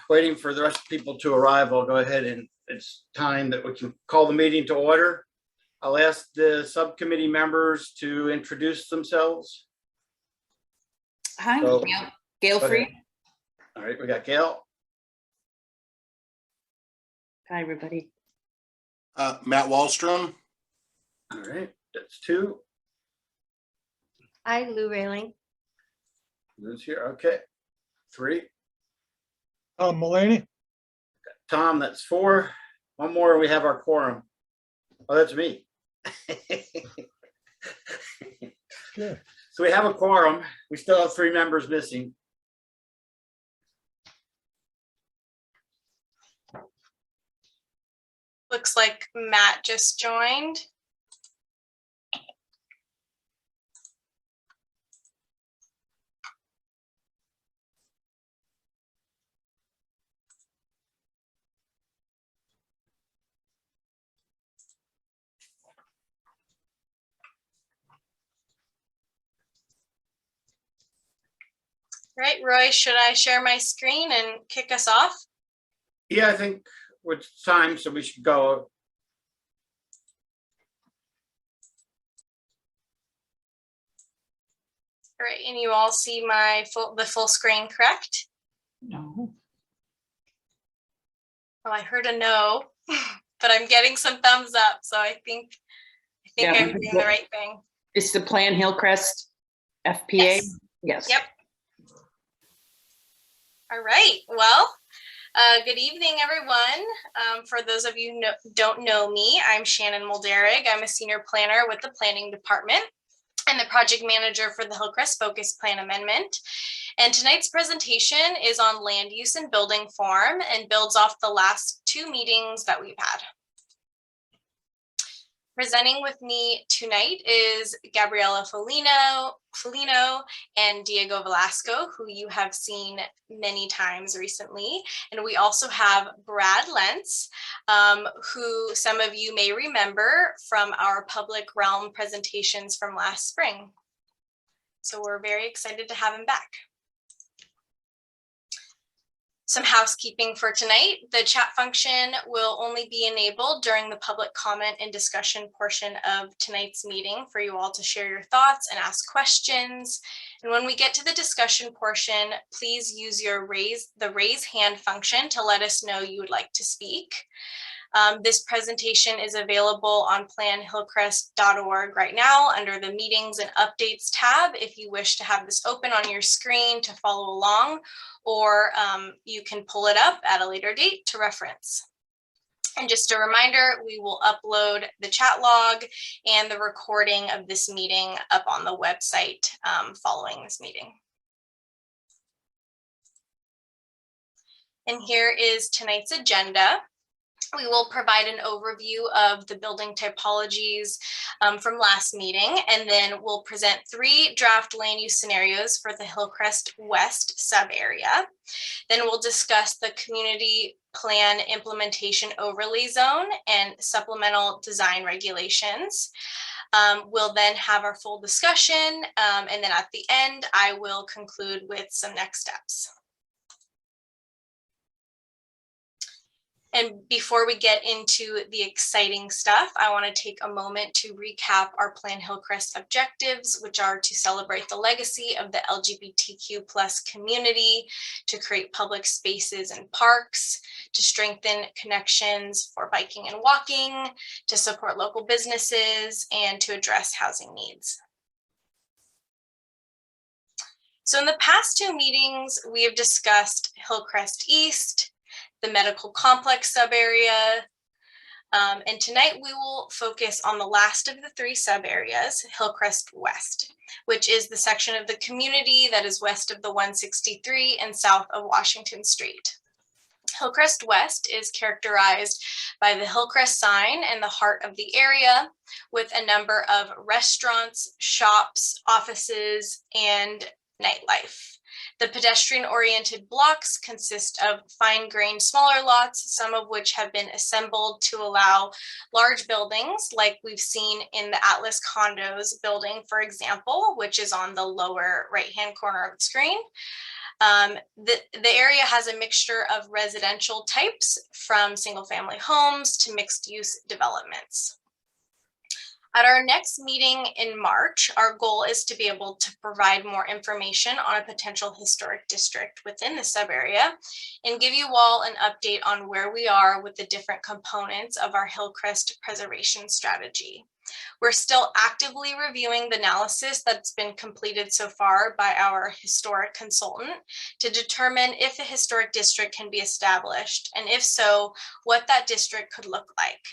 waiting for the rest of the people to arrive, I'll go ahead and it's time that we can call the meeting to order. I'll ask the subcommittee members to introduce themselves. Hi, So, Gail Free. All right, we got Gail. Hi, everybody. Matt Wallstrom. All right, that's two. Hi, Lou Railing. Who's here? Okay, three. Mulaney. Tom, that's four. One more, we have our quorum. Oh, that's me. Good. So we have a quorum. We still have three members missing. Looks like Matt just joined. Right, Roy, should I share my screen and kick us off? Yeah, I think it's time, so we should go. All right, and you all see the full screen, correct? No. Oh, I heard a no, but I'm getting some thumbs up, so I think Yeah, I'm doing the right thing. It's the Plan Hillcrest FPA. Yes. Yes. Yep. All right, well, good evening, everyone. For those of you who don't know me, I'm Shannon Mulderig. I'm a senior planner with the planning department and the project manager for the Hillcrest Focused Plan Amendment. And tonight's presentation is on land use and building form and builds off the last two meetings that we've had. Presenting with me tonight is Gabriela Folino and Diego Velasco, who you have seen many times recently. And we also have Brad Lentz, who some of you may remember from our public realm presentations from last spring. So we're very excited to have him back. Some housekeeping for tonight. The chat function will only be enabled during the public comment and discussion portion of tonight's meeting for you all to share your thoughts and ask questions. And when we get to the discussion portion, please use the raise hand function to let us know you would like to speak. This presentation is available on planhillcrest.org right now under the meetings and updates tab if you wish to have this open on your screen to follow along, or you can pull it up at a later date to reference. And just a reminder, we will upload the chat log and the recording of this meeting up on the website following this meeting. And here is tonight's agenda. We will provide an overview of the building typologies from last meeting, and then we'll present three draft land use scenarios for the Hillcrest West sub-area. Then we'll discuss the community plan implementation overlay zone and supplemental design regulations. We'll then have our full discussion, and then at the end, I will conclude with some next steps. And before we get into the exciting stuff, I want to take a moment to recap our Plan Hillcrest objectives, which are to celebrate the legacy of the LGBTQ+ community, to create public spaces and parks, to strengthen connections for biking and walking, to support local businesses, and to address housing needs. So in the past two meetings, we have discussed Hillcrest East, the medical complex sub-area, and tonight we will focus on the last of the three sub-areas, Hillcrest West, which is the section of the community that is west of the 163 and south of Washington Street. Hillcrest West is characterized by the Hillcrest sign in the heart of the area, with a number of restaurants, shops, offices, and nightlife. The pedestrian-oriented blocks consist of fine-grained smaller lots, some of which have been assembled to allow large buildings, like we've seen in the Atlas Condos building, for example, which is on the lower right-hand corner of the screen. The area has a mixture of residential types from single-family homes to mixed-use developments. At our next meeting in March, our goal is to be able to provide more information on a potential historic district within the sub-area and give you all an update on where we are with the different components of our Hillcrest preservation strategy. We're still actively reviewing the analysis that's been completed so far by our historic consultant to determine if a historic district can be established, and if so, what that district could look like.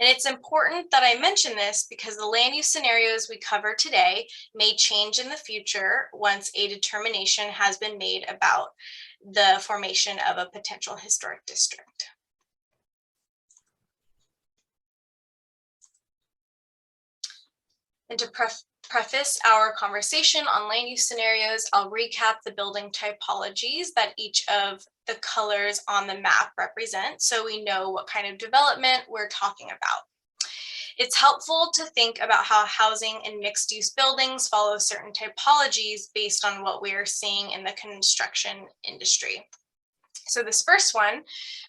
And it's important that I mention this because the land use scenarios we cover today may change in the future once a determination has been made about the formation of a potential historic district. And to preface our conversation on land use scenarios, I'll recap the building typologies that each of the colors on the map represent, so we know what kind of development we're talking about. It's helpful to think about how housing and mixed use buildings follow certain typologies based on what we are seeing in the construction industry. So this first one,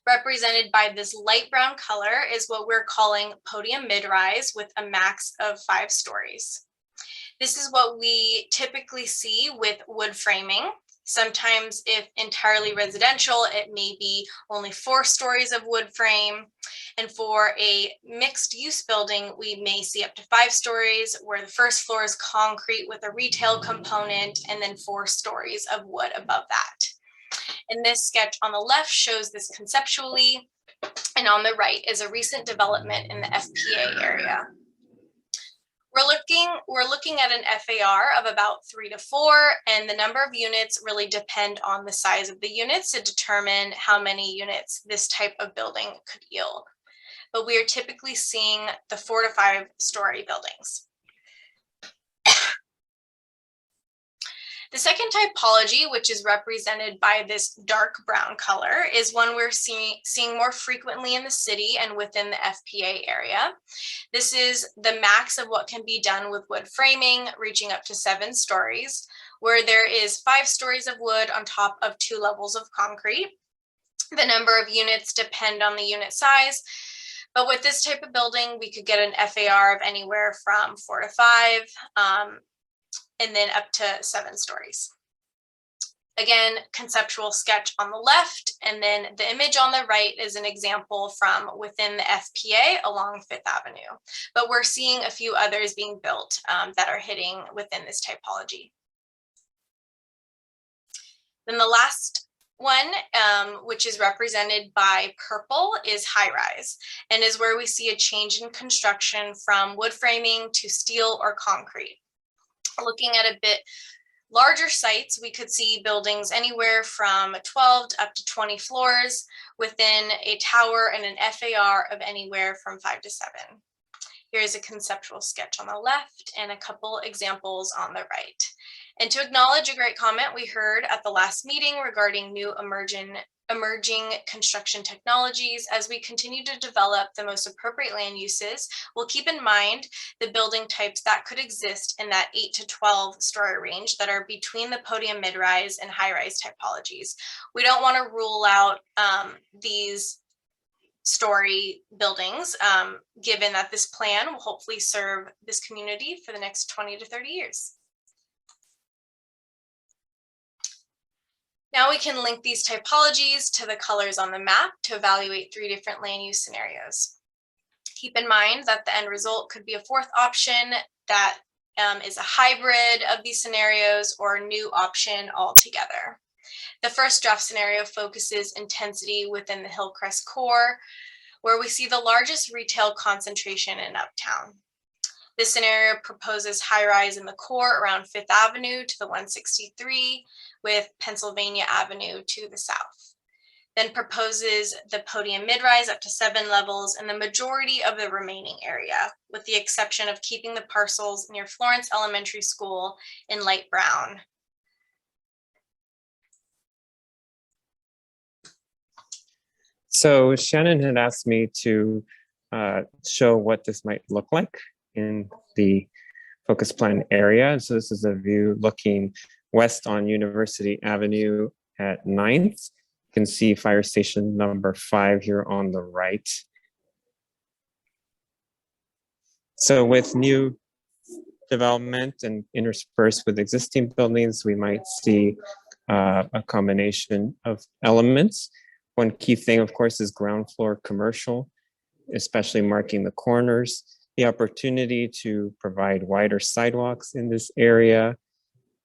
represented by this light brown color, is what we're calling podium mid-rise with a max of 5 stories. This is what we typically see with wood framing. Sometimes if entirely residential, it may be only 4 stories of wood frame. And for a mixed use building, we may see up to 5 stories where the first floor is concrete with a retail component and then 4 stories of wood above that. And this sketch on the left shows this conceptually, and on the right is a recent development in the FPA area. We're looking at an FAR of about 3 to 4, and the number of units really depend on the size of the units to determine how many units this type of building could yield. But we are typically seeing the 4 to 5 story buildings. The second typology, which is represented by this dark brown color, is one we're seeing more frequently in the city and within the FPA area. This is the max of what can be done with wood framing, reaching up to 7 stories, where there is 5 stories of wood on top of 2 levels of concrete. The number of units depend on the unit size, but with this type of building, we could get an FAR of anywhere from 4 to 5, and then up to 7 stories. Again, conceptual sketch on the left, and then the image on the right is an example from within the FPA along 5th Avenue. But we're seeing a few others being built that are hitting within this typology. Then the last one, which is represented by purple, is high rise, and is where we see a change in construction from wood framing to steel or concrete. Looking at a bit larger sites, we could see buildings anywhere from 12 to up to 20 floors within a tower and an FAR of anywhere from 5 to 7. Here's a conceptual sketch on the left and a couple examples on the right. And to acknowledge a great comment we heard at the last meeting regarding new emerging construction technologies, as we continue to develop the most appropriate land uses, we'll keep in mind the building types that could exist in that 8 to 12 story range that are between the podium mid-rise and high-rise typologies. We don't want to rule out these story buildings, given that this plan will hopefully serve this community for the next 20 to 30 years. Now we can link these typologies to the colors on the map to evaluate 3 different land use scenarios. Keep in mind that the end result could be a 4th option that is a hybrid of these scenarios or a new option altogether. The first draft scenario focuses intensity within the Hillcrest core, where we see the largest retail concentration in Uptown. This scenario proposes high rise in the core around 5th Avenue to the 163, with Pennsylvania Avenue to the south. Then proposes the podium mid-rise up to 7 levels in the majority of the remaining area, with the exception of keeping the parcels near Florence Elementary School in light brown. So Shannon had asked me to show what this might look like in the focus plan area. So this is a view looking west on University Avenue at 9th. You can see fire station number 5 here on the right. So with new development and interspersed with existing buildings, we might see a combination of elements. One key thing, of course, is ground floor commercial, especially marking the corners, the opportunity to provide wider sidewalks in this area,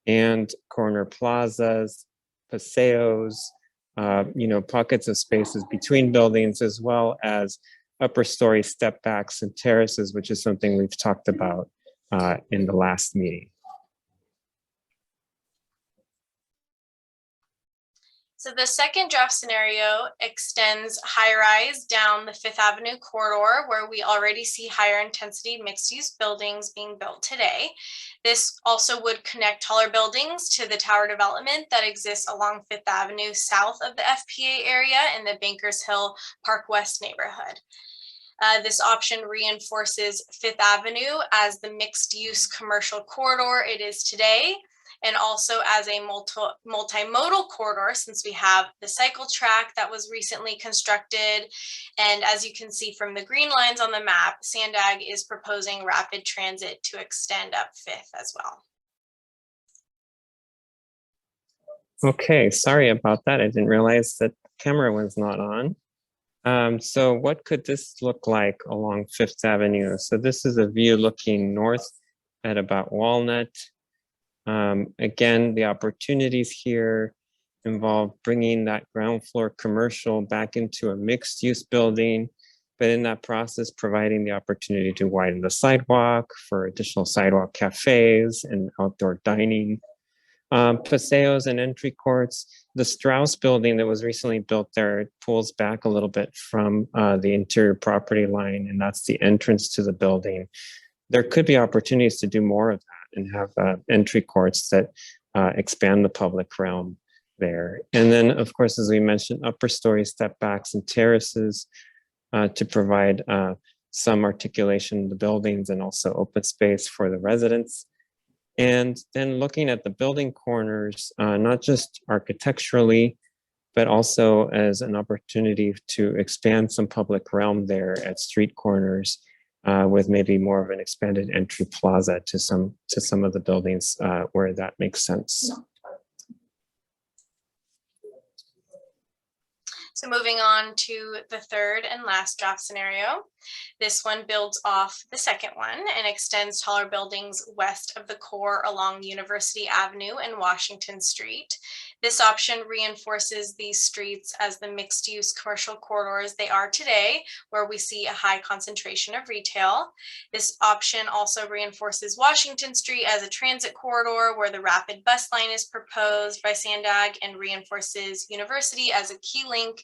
and corner plazas, paseos, pockets of spaces between buildings, as well as upper story step backs and terraces, which is something we've talked about in the last meeting. So the second draft scenario extends high-rise down the 5th Avenue corridor, where we already see higher intensity mixed-use buildings being built today. This also would connect taller buildings to the tower development that exists along 5th Avenue south of the FPA area in the Bankers Hill Park West neighborhood. This option reinforces 5th Avenue as the mixed-use commercial corridor it is today, and also as a multimodal corridor, since we have the cycle track that was recently constructed. And as you can see from the green lines on the map, Sandag is proposing rapid transit to extend up 5th as well. Okay, sorry about that. I didn't realize that the camera was not on. So what could this look like along 5th Avenue? So this is a view looking north at about Walnut. Again, the opportunities here involve bringing that ground floor commercial back into a mixed use building, but in that process, providing the opportunity to widen the sidewalk for additional sidewalk cafes and outdoor dining. Paseos and entry courts. The Strauss building that was recently built there pulls back a little bit from the interior property line, and that's the entrance to the building. There could be opportunities to do more of that and have entry courts that expand the public realm there. And then, of course, as we mentioned, upper story step backs and terraces to provide some articulation of the buildings and also open space for the residents. And then looking at the building corners, not just architecturally, but also as an opportunity to expand some public realm there at street corners with maybe more of an expanded entry plaza to some of the buildings where that makes sense. So moving on to the third and last draft scenario. This one builds off the second one and extends taller buildings west of the core along University Avenue and Washington Street. This option reinforces these streets as the mixed-use commercial corridors they are today, where we see a high concentration of retail. This option also reinforces Washington Street as a transit corridor where the rapid bus line is proposed by Sandag, and reinforces University as a key link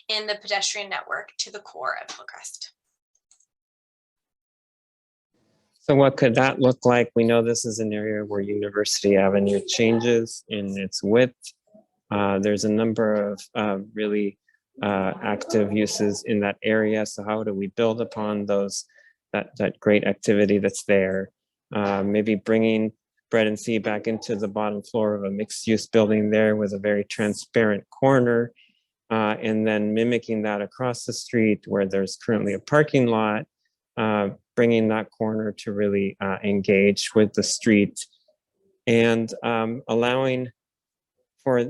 in the pedestrian network to the core of Hillcrest. So what could that look like? We know this is an area where University Avenue changes in its width. There's a number of really active uses in that area. So how do we build upon that great activity that's there? Maybe bringing bread and tea back into the bottom floor of a mixed use building there with a very transparent corner. And then mimicking that across the street where there's currently a parking lot, bringing that corner to really engage with the street, and allowing for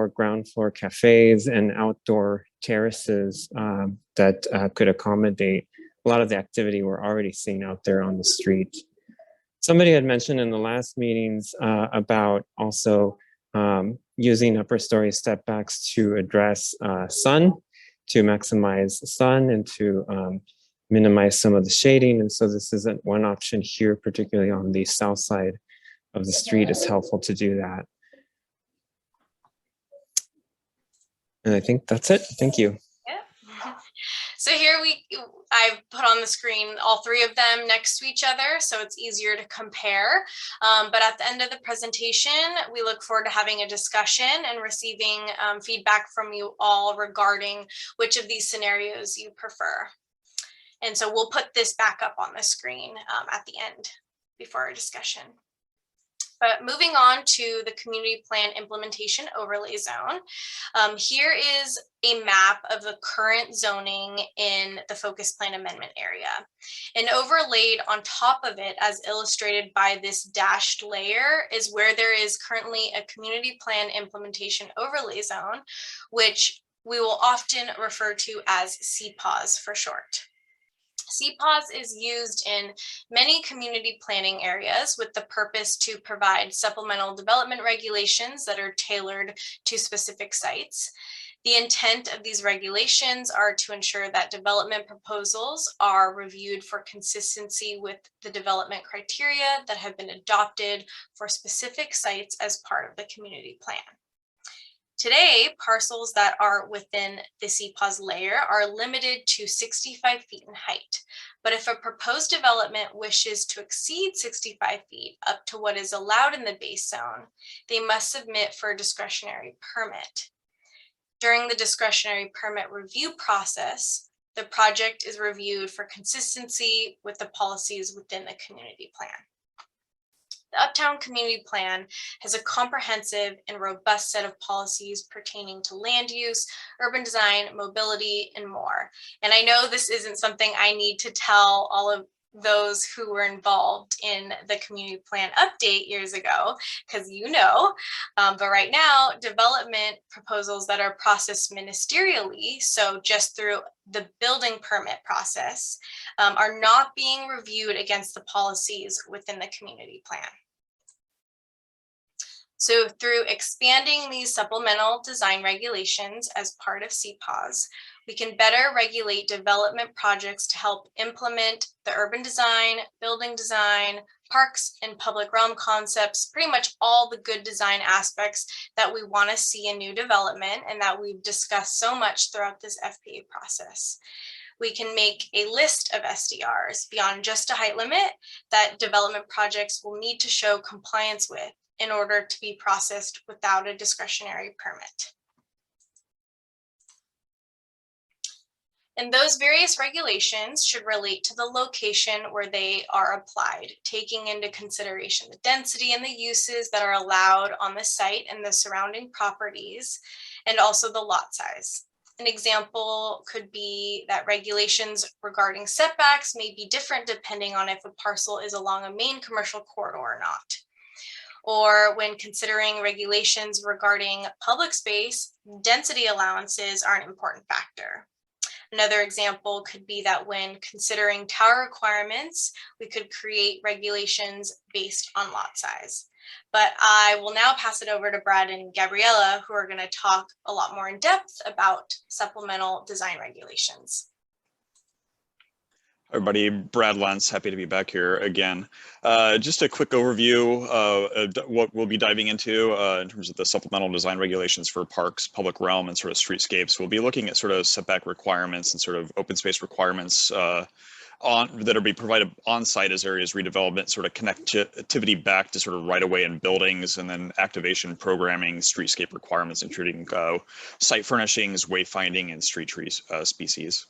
ground floor cafes and outdoor terraces that could accommodate a lot of the activity we're already seeing out there on the street. Somebody had mentioned in the last meetings about also using upper story step backs to address sun, to maximize sun and to minimize some of the shading. And so this isn't one option here, particularly on the south side of the street. It's helpful to do that. And I think that's it. Thank you. Yeah. So here I've put on the screen all three of them next to each other, so it's easier to compare. But at the end of the presentation, we look forward to having a discussion and receiving feedback from you all regarding which of these scenarios you prefer. And so we'll put this back up on the screen at the end before our discussion. But moving on to the community plan implementation overlay zone, here is a map of the current zoning in the Focused Plan Amendment area. And overlaid on top of it, as illustrated by this dashed layer, is where there is currently a community plan implementation overlay zone, which we will often refer to as CPAWS for short. CPAWS is used in many community planning areas with the purpose to provide supplemental development regulations that are tailored to specific sites. The intent of these regulations are to ensure that development proposals are reviewed for consistency with the development criteria that have been adopted for specific sites as part of the community plan. Today, parcels that are within the CPAWS layer are limited to 65 feet in height. But if a proposed development wishes to exceed 65 feet up to what is allowed in the base zone, they must submit for a discretionary permit. During the discretionary permit review process, the project is reviewed for consistency with the policies within the community plan. The Uptown Community Plan has a comprehensive and robust set of policies pertaining to land use, urban design, mobility, and more. And I know this isn't something I need to tell all of those who were involved in the community plan update years ago, because but right now, development proposals that are processed ministerially, so just through the building permit process, are not being reviewed against the policies within the community plan. So through expanding these supplemental design regulations as part of CPAWS, we can better regulate development projects to help implement the urban design, building design, parks and public realm concepts, pretty much all the good design aspects that we want to see in new development and that we've discussed so much throughout this FPA process. We can make a list of SDRs beyond just a height limit that development projects will need to show compliance with in order to be processed without a discretionary permit. And those various regulations should relate to the location where they are applied, taking into consideration the density and the uses that are allowed on the site and the surrounding properties, and also the lot size. An example could be that regulations regarding setbacks may be different depending on if a parcel is along a main commercial corridor or not. Or when considering regulations regarding public space, density allowances are an important factor. Another example could be that when considering tower requirements, we could create regulations based on lot size. But I will now pass it over to Brad and Gabriella, who are going to talk a lot more in depth about supplemental design regulations. Everybody, Brad Lentz, happy to be back here again. Just a quick overview of what we'll be diving into in terms of the supplemental design regulations for parks, public realm, and sort of streetscapes. We'll be looking at sort of setback requirements and sort of open space requirements that'll be provided on site as areas redevelopment, sort of connectivity back to sort of right away in buildings, and then activation programming, streetscape requirements, including site furnishings, wayfinding, and street trees species.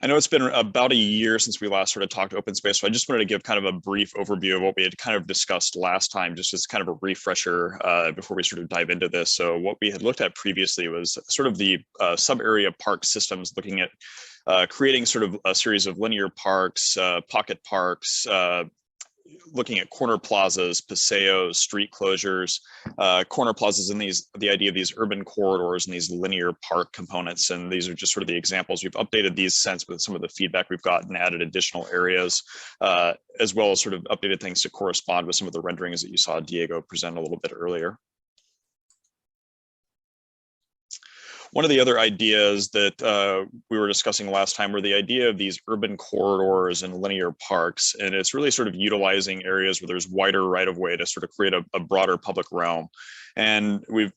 I know it's been about a year since we last sort of talked open space, so I just wanted to give kind of a brief overview of what we had kind of discussed last time, just as kind of a refresher before we sort of dive into this. So what we had looked at previously was sort of the sub-area park systems, looking at creating sort of a series of linear parks, pocket parks, looking at corner plazas, paseos, street closures, corner plazas, and the idea of these urban corridors and these linear park components. And these are just sort of the examples. We've updated these since with some of the feedback we've gotten, added additional areas, as well as sort of updated things to correspond with some of the renderings that you saw Diego present a little bit earlier. One of the other ideas that we were discussing last time were the idea of these urban corridors and linear parks. And it's really sort of utilizing areas where there's wider right of way to sort of create a broader public realm. And we've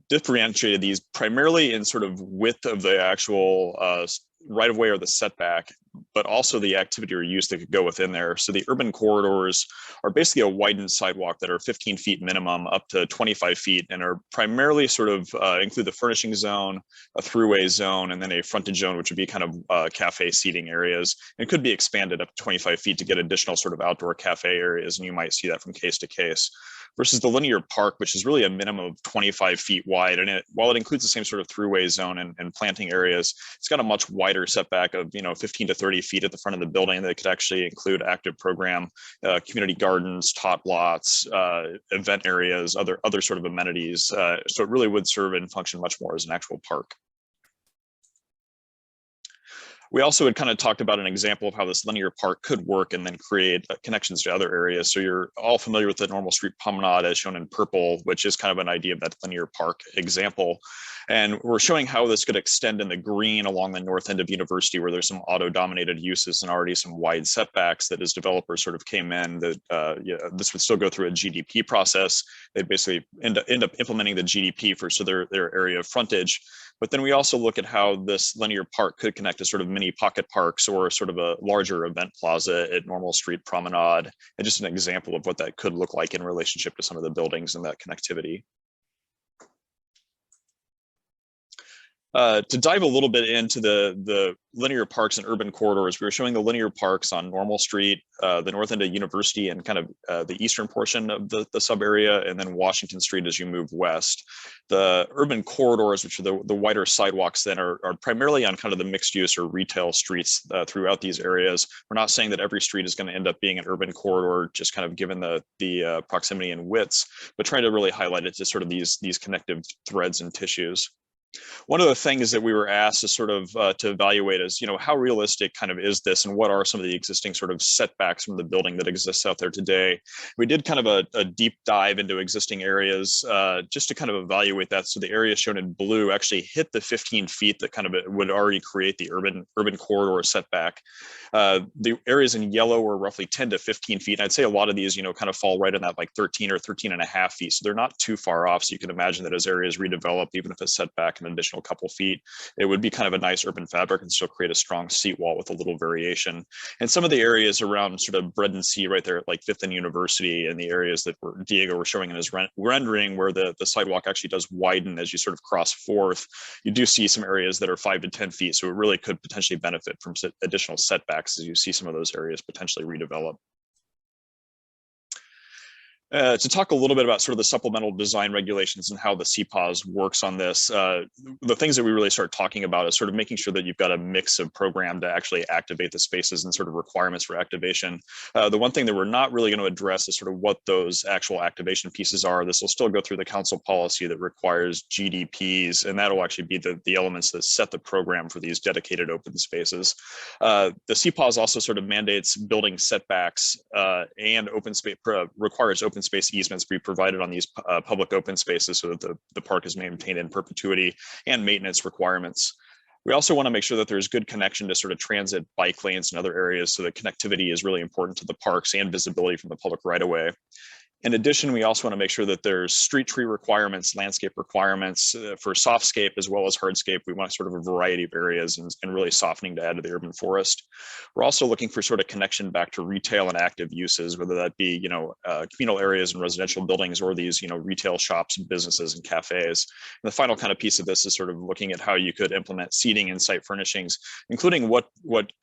differentiated these primarily in sort of width of the actual right of way or the setback, but also the activity or use that could go within there. So the urban corridors are basically a widened sidewalk that are 15 feet minimum up to 25 feet and are primarily sort of include the furnishing zone, a throughway zone, and then a frontage zone, which would be kind of cafe seating areas. And could be expanded up to 25 feet to get additional sort of outdoor cafe areas. And you might see that from case to case. Versus the linear park, which is really a minimum of 25 feet wide. And while it includes the same sort of throughway zone and planting areas, it's got a much wider setback of 15 to 30 feet at the front of the building that could actually include active program, community gardens, tot lots, event areas, other sort of amenities. So it really would serve and function much more as an actual park. We also had kind of talked about an example of how this linear park could work and then create connections to other areas. So you're all familiar with the normal street promenade as shown in purple, which is kind of an idea of that linear park example. And we're showing how this could extend in the green along the north end of University, where there's some auto-dominated uses and already some wide setbacks that as developers sort of came in, that this would still go through a GDP process. They'd basically end up implementing the GDP for their area of frontage. But then we also look at how this linear park could connect to sort of mini pocket parks or sort of a larger event plaza at Normal Street Promenade, and just an example of what that could look like in relationship to some of the buildings and that connectivity. To dive a little bit into the linear parks and urban corridors, we were showing the linear parks on Normal Street, the north end of University and kind of the eastern portion of the sub area, and then Washington Street as you move west. The urban corridors, which are the wider sidewalks, then are primarily on kind of the mixed use or retail streets throughout these areas. We're not saying that every street is going to end up being an urban corridor, just kind of given the proximity and widths, but trying to really highlight it to sort of these connective threads and tissues. One of the things that we were asked is sort of to evaluate is, how realistic kind of is this and what are some of the existing sort of setbacks from the building that exists out there today? We did kind of a deep dive into existing areas just to kind of evaluate that. So the area shown in blue actually hit the 15 feet that kind of would already create the urban corridor setback. The areas in yellow were roughly 10 to 15 feet. And I'd say a lot of these, kind of fall right in that like 13 or 13 and a half feet. So they're not too far off. So you can imagine that as areas redeveloped, even if it's set back an additional couple feet, it would be kind of a nice urban fabric and still create a strong seat wall with a little variation. And some of the areas around sort of Bread and Sea right there at like 5th and University, and the areas that Diego were showing in his rendering where the sidewalk actually does widen as you sort of cross 4th, you do see some areas that are 5 to 10 feet. So it really could potentially benefit from additional setbacks as you see some of those areas potentially redevelop. To talk a little bit about sort of the supplemental design regulations and how the CPAWS works on this, the things that we really start talking about is sort of making sure that you've got a mix of program to actually activate the spaces and sort of requirements for activation. The one thing that we're not really going to address is sort of what those actual activation pieces are. This will still go through the council policy that requires GDPs, and that'll actually be the elements that set the program for these dedicated open spaces. The CPAWS also sort of mandates building setbacks and open space, requires open space easements be provided on these public open spaces so that the park is maintained in perpetuity, and maintenance requirements. We also want to make sure that there's good connection to sort of transit bike lanes and other areas, so that connectivity is really important to the parks and visibility from the public right away. In addition, we also want to make sure that there's street tree requirements, landscape requirements for softscape as well as hardscape. We want sort of a variety of areas and really softening to add to the urban forest. We're also looking for sort of connection back to retail and active uses, whether that be, communal areas and residential buildings, or these, retail shops, businesses, and cafes. And the final kind of piece of this is sort of looking at how you could implement seating and site furnishings, including what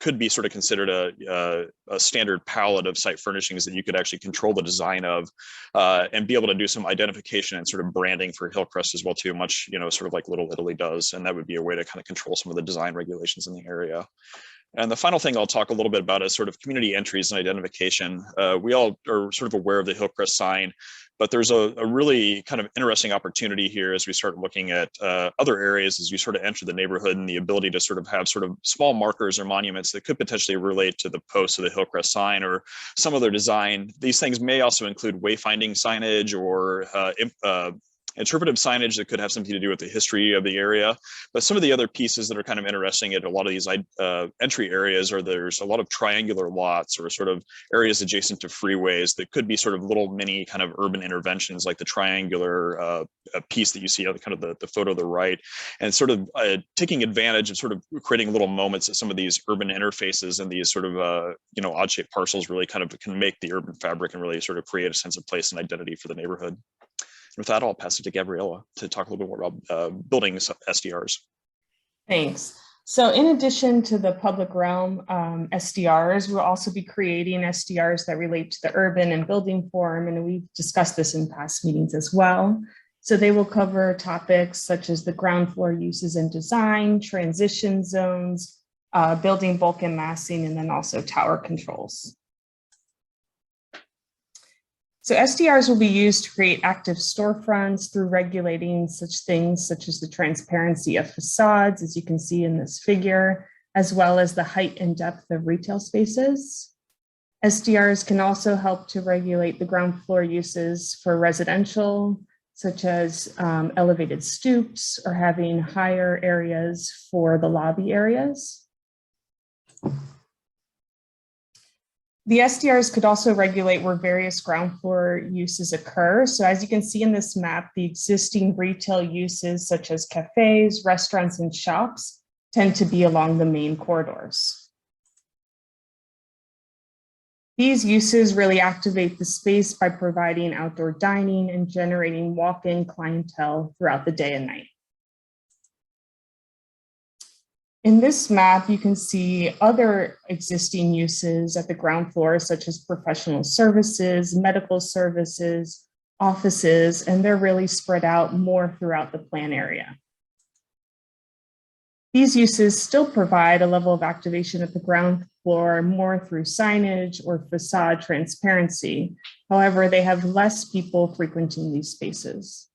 could be sort of considered a standard palette of site furnishings that you could actually control the design of. And be able to do some identification and sort of branding for Hillcrest as well too, much, sort of like Little Italy does. And that would be a way to kind of control some of the design regulations in the area. And the final thing I'll talk a little bit about is sort of community entries and identification. We all are sort of aware of the Hillcrest sign, but there's a really kind of interesting opportunity here as we start looking at other areas as you sort of enter the neighborhood, and the ability to sort of have sort of small markers or monuments that could potentially relate to the posts of the Hillcrest sign or some other design. These things may also include wayfinding signage or interpretive signage that could have something to do with the history of the area. But some of the other pieces that are kind of interesting at a lot of these entry areas are there's a lot of triangular lots or sort of areas adjacent to freeways that could be sort of little mini kind of urban interventions, like the triangular piece that you see on kind of the photo to the right, and sort of taking advantage of sort of creating little moments at some of these urban interfaces and these sort of odd shaped parcels really kind of can make the urban fabric and really sort of create a sense of place and identity for the neighborhood. With that, I'll pass it to Gabriella to talk a little bit more about building SDRs. Thanks. So in addition to the public realm SDRs, we'll also be creating SDRs that relate to the urban and building forum, and we've discussed this in past meetings as well. So they will cover topics such as the ground floor uses and design, transition zones, building bulk and massing, and then also tower controls. So SDRs will be used to create active storefronts through regulating such things such as the transparency of facades, as you can see in this figure, as well as the height and depth of retail spaces. SDRs can also help to regulate the ground floor uses for residential, such as elevated stoops or having higher areas for the lobby areas. The SDRs could also regulate where various ground floor uses occur. So as you can see in this map, the existing retail uses such as cafes, restaurants, and shops tend to be along the main corridors. These uses really activate the space by providing outdoor dining and generating walk-in clientele throughout the day and night. In this map, you can see other existing uses at the ground floor, such as professional services, medical services, offices, and they're really spread out more throughout the plan area. These uses still provide a level of activation at the ground floor more through signage or facade transparency. However, they have less people frequenting these spaces.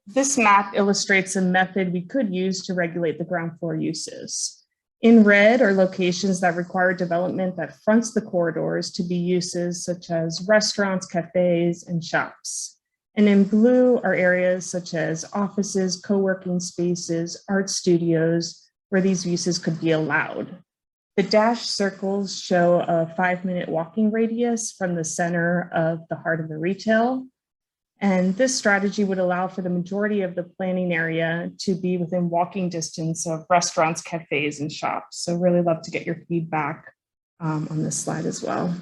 This map illustrates a method we could use to regulate the ground floor uses. In red are locations that require development that fronts the corridors to be uses such as restaurants, cafes, and shops. And in blue are areas such as offices, co-working spaces, art studios, where these uses could be allowed. The dashed circles show a 5-minute walking radius from the center of the heart of the retail. And this strategy would allow for the majority of the planning area to be within walking distance of restaurants, cafes, and shops. So really love to get your feedback on this slide as well.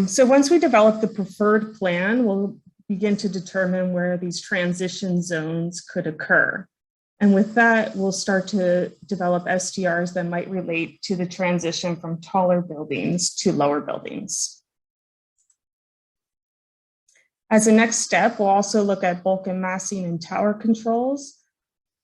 So once we develop the preferred plan, we'll begin to determine where these transition zones could occur. And with that, we'll start to develop SDRs that might relate to the transition from taller buildings to lower buildings. As a next step, we'll also look at bulk and massing and tower controls.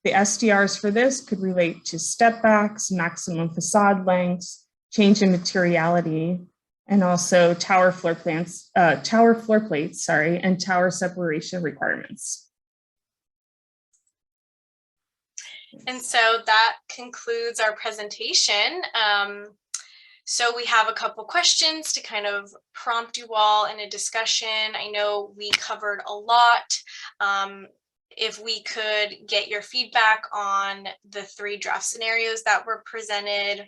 The SDRs for this could relate to step backs, maximum facade lengths, change in materiality, and also tower floor plates, and tower separation requirements. And so that concludes our presentation. So we have a couple questions to kind of prompt you all in a discussion. I know we covered a lot. If we could get your feedback on the 3 draft scenarios that were presented,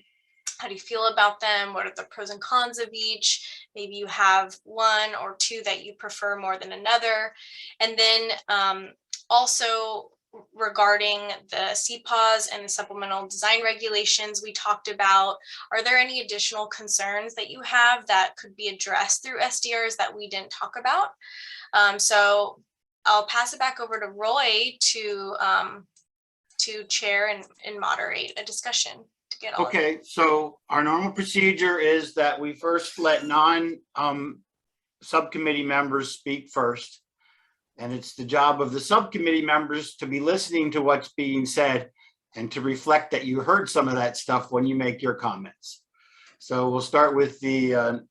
how do you feel about them? What are the pros and cons of each? Maybe you have 1 or 2 that you prefer more than another. And then also, regarding the CPAWs and the supplemental design regulations we talked about, are there any additional concerns that you have that could be addressed through SDRs that we didn't talk about? So I'll pass it back over to Roy to chair and moderate a discussion to get all. Okay, so our normal procedure is that we first let subcommittee members speak first. And it's the job of the subcommittee members to be listening to what's being said and to reflect that you heard some of that stuff when you make your comments. So we'll start with the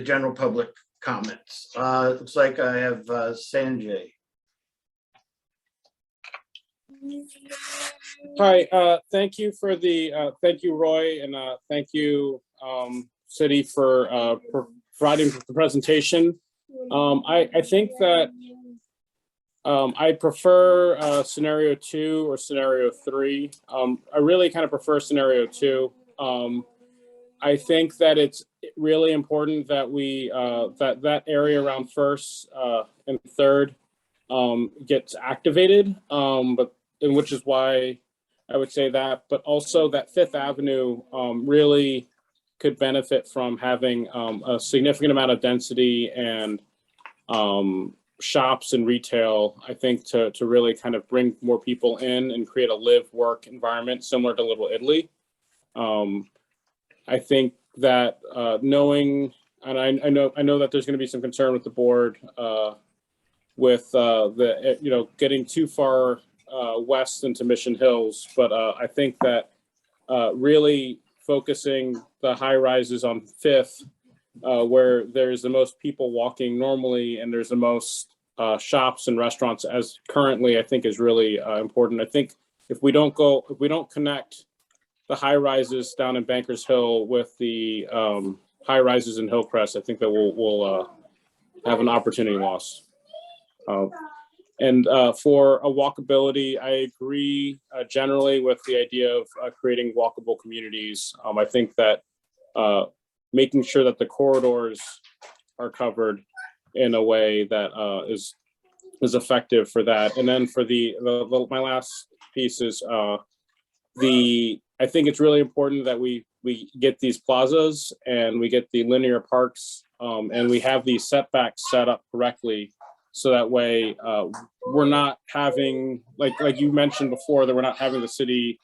general public comments. Looks like I have Sanjay. Hi, thank you for the, thank you, Roy, and thank you, city for providing the presentation. I think that I prefer scenario 2 or scenario 3. I really kind of prefer scenario 2. I think that it's really important that we that area around First and Third gets activated, which is why I would say that. But also that Fifth Avenue really could benefit from having a significant amount of density and shops and retail, I think, to really kind of bring more people in and create a live work environment similar to Little Italy. I think that knowing, and I know that there's going to be some concern with the board with getting too far west into Mission Hills, but I think that really focusing the high rises on Fifth, where there's the most people walking normally and there's the most shops and restaurants as currently, I think is really important. I think if we don't connect the high rises down in Bankers Hill with the high rises in Hillcrest, I think that we'll have an opportunity loss. And for a walkability, I agree generally with the idea of creating walkable communities. I think that making sure that the corridors are covered in a way that is effective for that. And then for my last piece is I think it's really important that we get these plazas and we get the linear parks and we have these setbacks set up correctly. So that way we're not having, like you mentioned before, that we're not having the city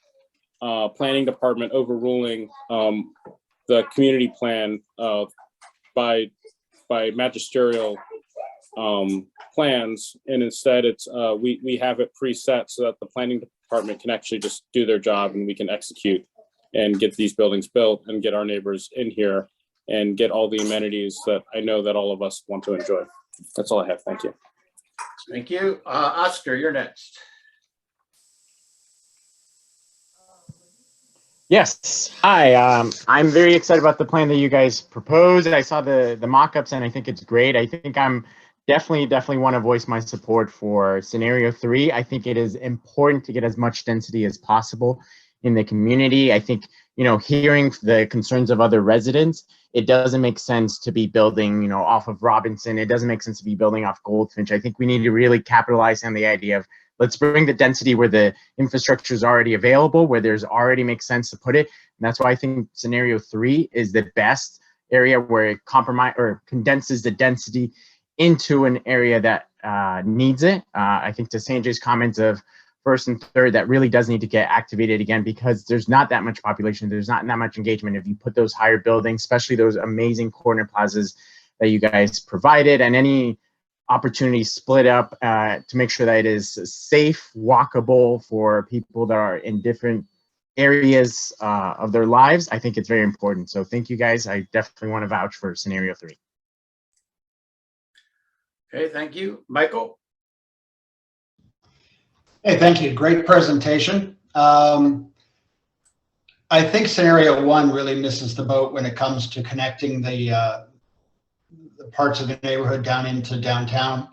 planning department overruling the community plan by magisterial plans, and instead it's we have it preset so that the planning department can actually just do their job and we can execute and get these buildings built and get our neighbors in here and get all the amenities that I know that all of us want to enjoy. That's all I have. Thank you. Thank you. Oscar, you're next. Yes. Hi. I'm very excited about the plan that you guys proposed. I saw the mock-ups and I think it's great. I think I'm definitely want to voice my support for scenario 3. I think it is important to get as much density as possible in the community. I think, hearing the concerns of other residents, it doesn't make sense to be building, off of Robinson. It doesn't make sense to be building off Goldfinch. I think we need to really capitalize on the idea of let's bring the density where the infrastructure is already available, where there's already makes sense to put it. And that's why I think scenario 3 is the best area where it condenses the density into an area that needs it. I think to Sanjay's comments of First and Third, that really does need to get activated again because there's not that much population. There's not that much engagement. If you put those higher buildings, especially those amazing corner plazas that you guys provided, and any opportunity split up to make sure that it is safe, walkable for people that are in different areas of their lives, I think it's very important. So thank you guys. I definitely want to vouch for scenario 3. Okay, thank you. Michael? Hey, thank you. Great presentation. I think scenario 1 really misses the boat when it comes to connecting the parts of the neighborhood down into downtown.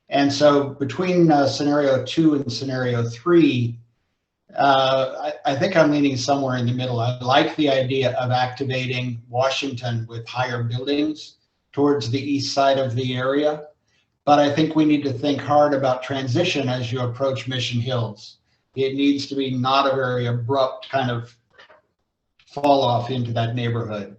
And so between scenario 2 and scenario 3, I think I'm leaning somewhere in the middle. I like the idea of activating Washington with higher buildings towards the east side of the area. But I think we need to think hard about transition as you approach Mission Hills. It needs to be not a very abrupt kind of fall off into that neighborhood.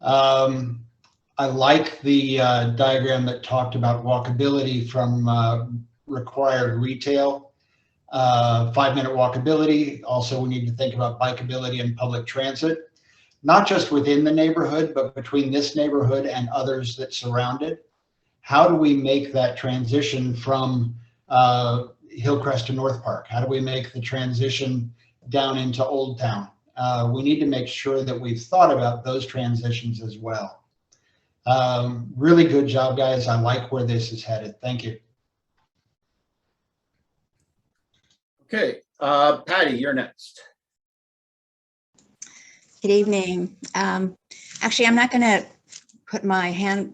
I like the diagram that talked about walkability from required retail, 5-minute walkability. Also, we need to think about bikeability and public transit, not just within the neighborhood, but between this neighborhood and others that surround it. How do we make that transition from Hillcrest to North Park? How do we make the transition down into Old Town? We need to make sure that we've thought about those transitions as well. Really good job, guys. I like where this is headed. Thank you. Okay, Patty, you're next. Good evening. Actually, I'm not going to put my hand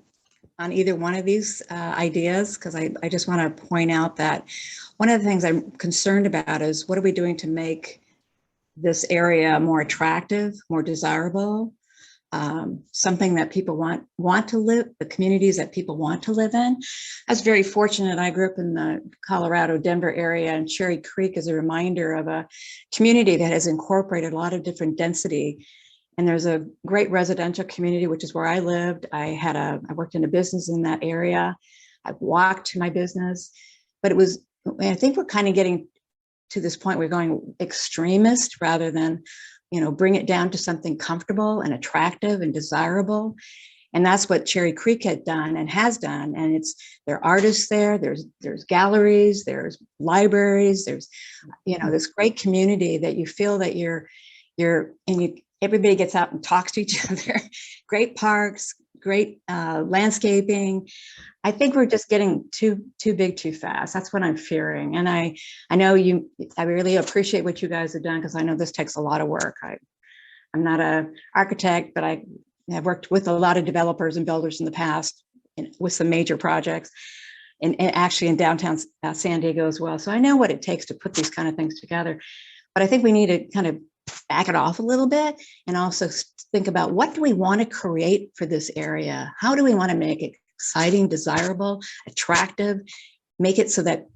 on either one of these ideas because I just want to point out that one of the things I'm concerned about is what are we doing to make this area more attractive, more desirable, something that people want to live, the communities that people want to live in. I was very fortunate. I grew up in the Colorado, Denver area, and Cherry Creek is a reminder of a community that has incorporated a lot of different density. And there's a great residential community, which is where I lived. I worked in a business in that area. I walked to my business, but I think we're kind of getting to this point, we're going extremist rather than, bring it down to something comfortable and attractive and desirable. And that's what Cherry Creek had done and has done. And there are artists there, there's galleries, there's libraries, there's, this great community that you feel that everybody gets out and talks to each other. Great parks, great landscaping. I think we're just getting too big too fast. That's what I'm fearing. And I know I really appreciate what you guys have done because I know this takes a lot of work. I'm not an architect, but I have worked with a lot of developers and builders in the past with some major projects and actually in downtown San Diego as well. So I know what it takes to put these kind of things together. But I think we need to kind of back it off a little bit and also think about what do we want to create for this area? How do we want to make it exciting, desirable, attractive, make it so that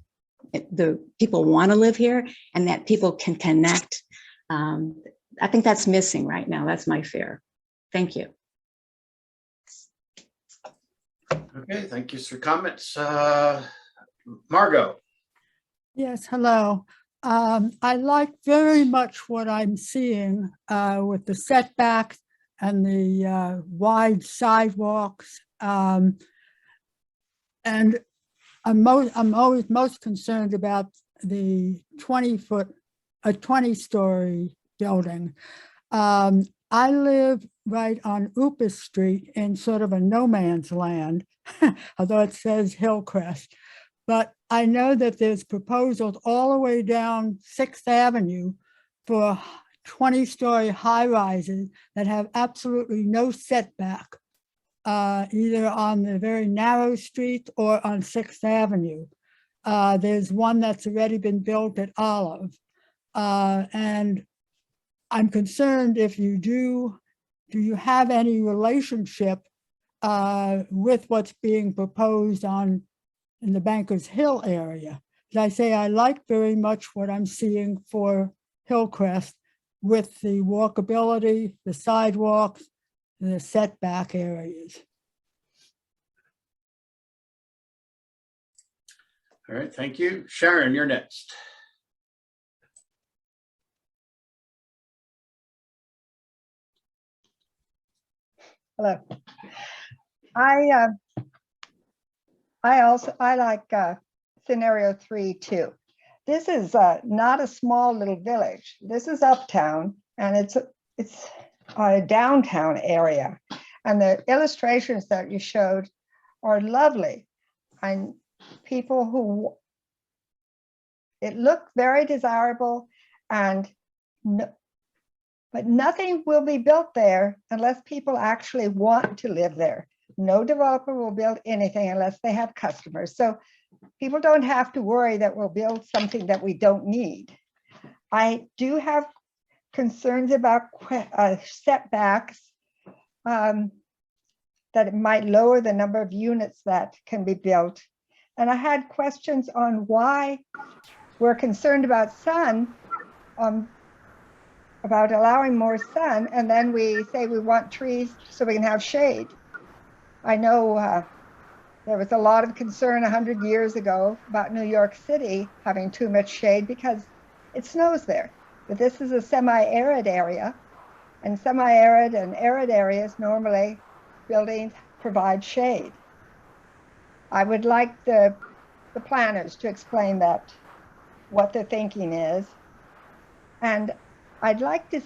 the people want to live here and that people can connect. I think that's missing right now. That's my fear. Thank you. Okay, thank you for comments. Margot. Yes, hello. I like very much what I'm seeing with the setbacks and the wide sidewalks. And I'm always most concerned about the 20-story building. I live right on Upper Street in sort of a no man's land, although it says Hillcrest. But I know that there's proposals all the way down 6th Avenue for 20-story high rises that have absolutely no setback, either on the very narrow street or on 6th Avenue. There's one that's already been built at Olive. And I'm concerned if you do you have any relationship with what's being proposed in the Bankers Hill area? As I say, I like very much what I'm seeing for Hillcrest with the walkability, the sidewalks, and the setback areas. All right, thank you. Sharon, you're next. Hello. I like scenario 3 too. This is not a small little village. This is Uptown, and it's a downtown area. And the illustrations that you showed are lovely. And people who, it looked very desirable, and but nothing will be built there unless people actually want to live there. No developer will build anything unless they have customers. So people don't have to worry that we'll build something that we don't need. I do have concerns about setbacks, that it might lower the number of units that can be built. And I had questions on why we're concerned about sun, about allowing more sun, and then we say we want trees so we can have shade. I know there was a lot of concern 100 years ago about New York City having too much shade because it snows there. But this is a semi-arid area, and semi-arid and arid areas normally buildings provide shade. I would like the planners to explain that, what their thinking is. And I'd like to,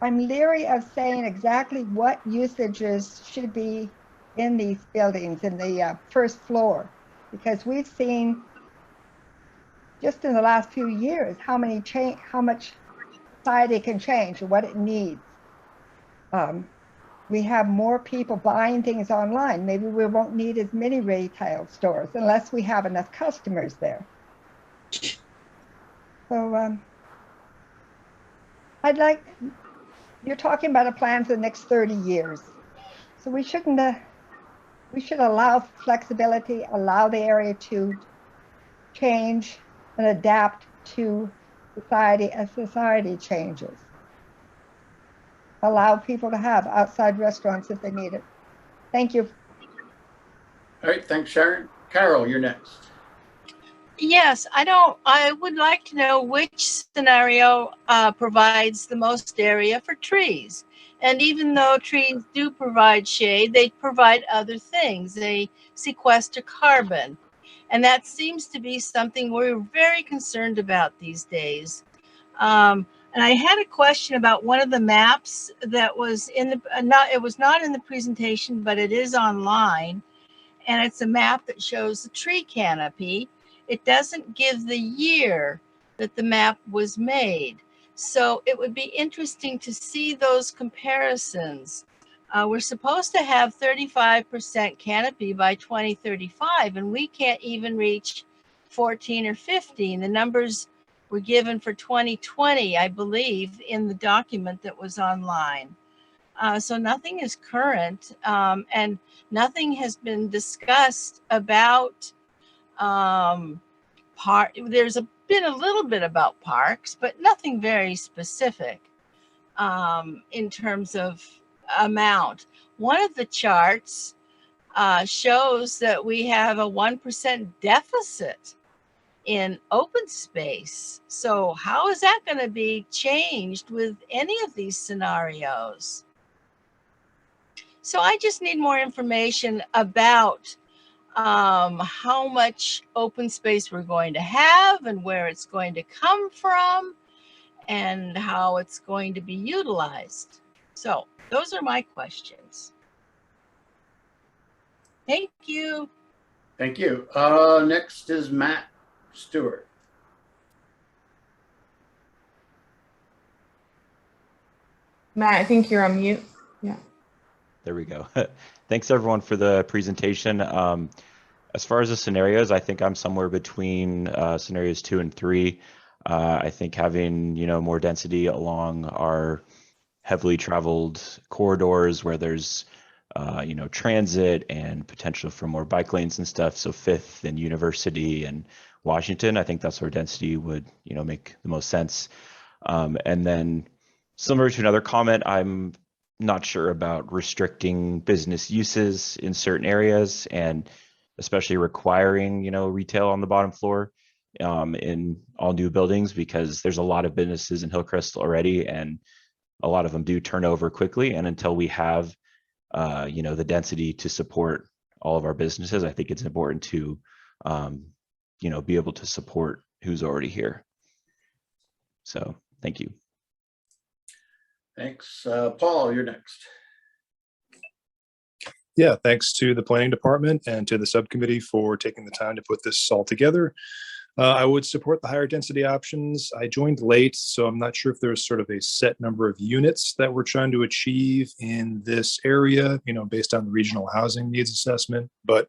I'm leery of saying exactly what usages should be in these buildings in the first floor, because we've seen just in the last few years how much society can change and what it needs. we have more people buying things online. Maybe we won't need as many retail stores unless we have enough customers there. So you're talking about a plan for the next 30 years. So we should allow flexibility, allow the area to change and adapt to society as society changes. Allow people to have outside restaurants if they need it. Thank you. All right, thanks, Sharon. Carol, you're next. Yes, I would like to know which scenario provides the most area for trees. And even though trees do provide shade, they provide other things. They sequester carbon. And that seems to be something we're very concerned about these days. And I had a question about one of the maps that was in the, it was not in the presentation, but it is online. And it's a map that shows the tree canopy. It doesn't give the year that the map was made. So it would be interesting to see those comparisons. We're supposed to have 35% canopy by 2035, and we can't even reach 14 or 15. The numbers were given for 2020, I believe, in the document that was online. So nothing is current, and nothing has been discussed about there's been a little bit about parks, but nothing very specific in terms of amount. One of the charts shows that we have a 1% deficit in open space. So how is that going to be changed with any of these scenarios? So I just need more information about how much open space we're going to have and where it's going to come from and how it's going to be utilized. So those are my questions. Thank you. Thank you. Next is Matt Stewart. Matt, I think you're on mute. Yeah. There we go. Thanks everyone for the presentation. As far as the scenarios, I think I'm somewhere between scenarios 2 and 3. I think having, more density along our heavily traveled corridors where there's, transit and potential for more bike lanes and stuff. So 5th and University and Washington, I think that's where density would, make the most sense. And then similar to another comment, I'm not sure about restricting business uses in certain areas and especially requiring, retail on the bottom floor in all new buildings, because there's a lot of businesses in Hillcrest already and a lot of them do turn over quickly. And until we have, the density to support all of our businesses, I think it's important to, be able to support who's already here. So thank you. Thanks. Paul, you're next. Yeah, thanks to the planning department and to the subcommittee for taking the time to put this all together. I would support the higher density options. I joined late, so I'm not sure if there's sort of a set number of units that we're trying to achieve in this area, based on the regional housing needs assessment. But,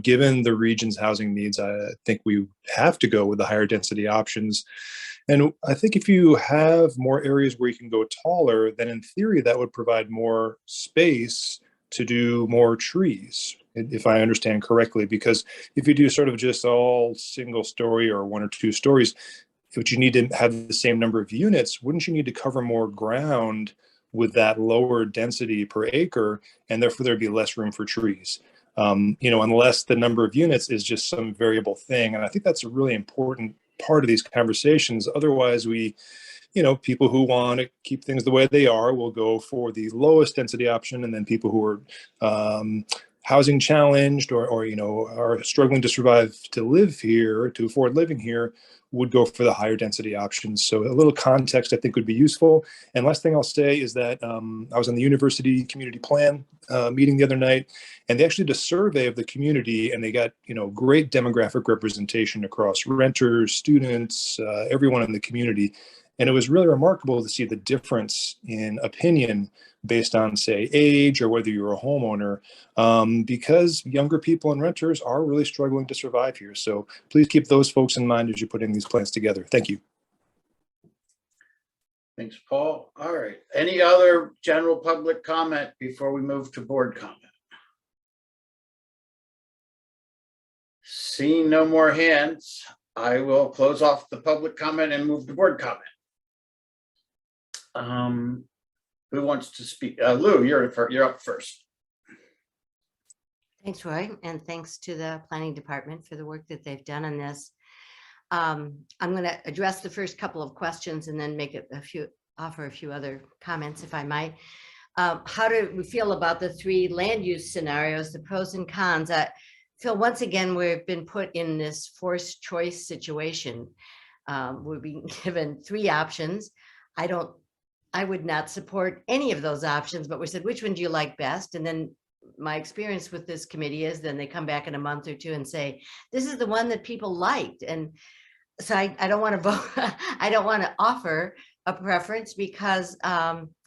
given the region's housing needs, I think we have to go with the higher density options. And I think if you have more areas where you can go taller, then in theory, that would provide more space to do more trees, if I understand correctly, because if you do sort of just all single story or 1 or 2 stories, but you need to have the same number of units, wouldn't you need to cover more ground with that lower density per acre, and therefore there'd be less room for trees? Unless the number of units is just some variable thing. And I think that's a really important part of these conversations. Otherwise, people who want to keep things the way they are will go for the lowest density option, and then people who are housing challenged or are struggling to survive, to live here, to afford living here, would go for the higher density options. So a little context I think would be useful. And last thing I'll say is that I was on the University Community Plan meeting the other night, and they actually did a survey of the community, and they got great demographic representation across renters, students, everyone in the community. And it was really remarkable to see the difference in opinion based on, say, age or whether you're a homeowner, because younger people and renters are really struggling to survive here. So please keep those folks in mind as you're putting these plans together. Thank you. Thanks, Paul. All right. Any other general public comment before we move to board comment? Seeing no more hands, I will close off the public comment and move to board comment. Who wants to speak? Lou, you're up first. Thanks, Roy, and thanks to the planning department for the work that they've done on this. I'm going to address the first couple of questions and then make offer a few other comments, if I might. How do we feel about the three land use scenarios, the pros and cons? Phil, once again, we've been put in this forced choice situation. We're being given three options. I would not support any of those options, but we said, which one do you like best? And then my experience with this committee is then they come back in a month or two and say, this is the one that people liked. And so I don't want to vote. I don't want to offer a preference because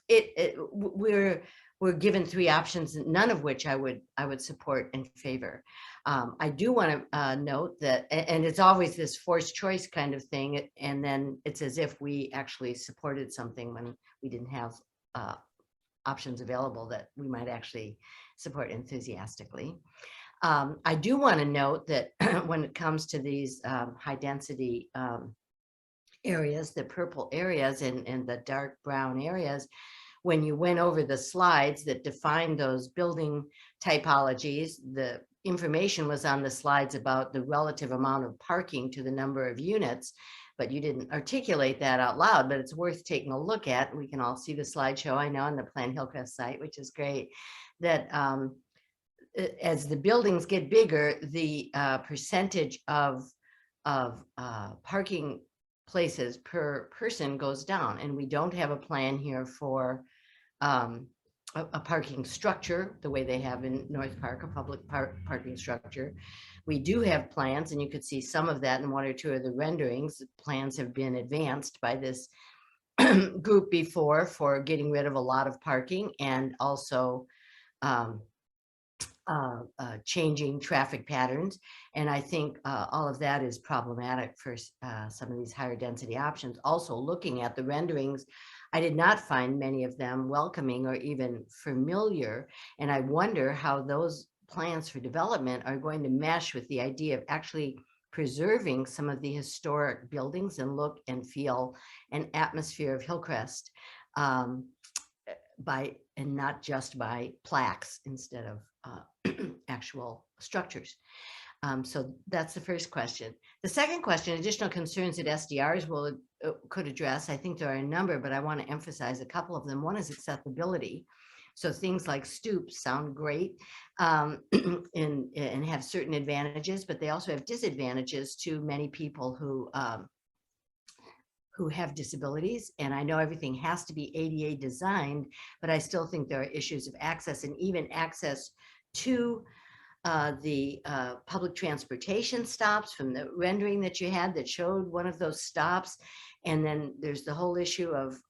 we're given three options, none of which I would support and favor. I do want to note that, and it's always this forced choice kind of thing, and then it's as if we actually supported something when we didn't have options available that we might actually support enthusiastically. I do want to note that when it comes to these high density areas, the purple areas and the dark brown areas, when you went over the slides that define those building typologies, the information was on the slides about the relative amount of parking to the number of units, but you didn't articulate that out loud, but it's worth taking a look at. We can all see the slideshow, I know, on the Plan Hillcrest site, which is great, that as the buildings get bigger, the percentage of parking places per person goes down, and we don't have a plan here for a parking structure the way they have in North Park, a public parking structure. We do have plans, and you could see some of that in one or two of the renderings. Plans have been advanced by this group before for getting rid of a lot of parking and also changing traffic patterns. And I think all of that is problematic for some of these higher density options. Also looking at the renderings, I did not find many of them welcoming or even familiar. And I wonder how those plans for development are going to mesh with the idea of actually preserving some of the historic buildings and look and feel and atmosphere of Hillcrest and not just by plaques instead of actual structures. So that's the first question. The second question, additional concerns that SDRs could address. I think there are a number, but I want to emphasize a couple of them. One is acceptability. So things like stoops sound great and have certain advantages, but they also have disadvantages to many people who have disabilities. And I know everything has to be ADA designed, but I still think there are issues of access and even access to the public transportation stops from the rendering that you had that showed one of those stops. And then there's the whole issue of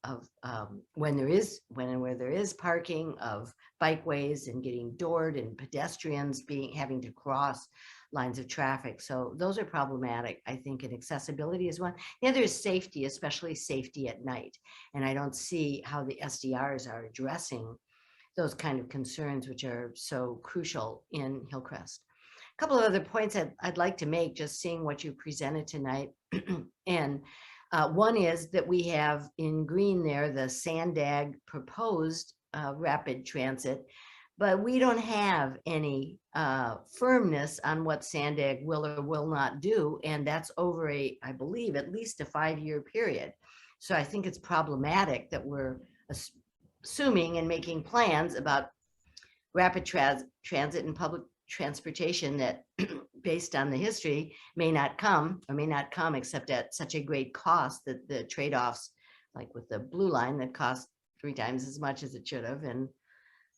when and where there is parking, of bikeways and getting doored and pedestrians having to cross lines of traffic. So those are problematic, I think, and accessibility is one. The other is safety, especially safety at night. And I don't see how the SDRs are addressing those kind of concerns, which are so crucial in Hillcrest. A couple of other points I'd like to make, just seeing what you presented tonight. And one is that we have in green there, the Sandag proposed rapid transit, but we don't have any firmness on what Sandag will or will not do. And that's over I believe, at least a 5-year period. So I think it's problematic that we're assuming and making plans about rapid transit and public transportation that based on the history may not come except at such a great cost that the trade-offs, like with the blue line that costs 3 times as much as it should have and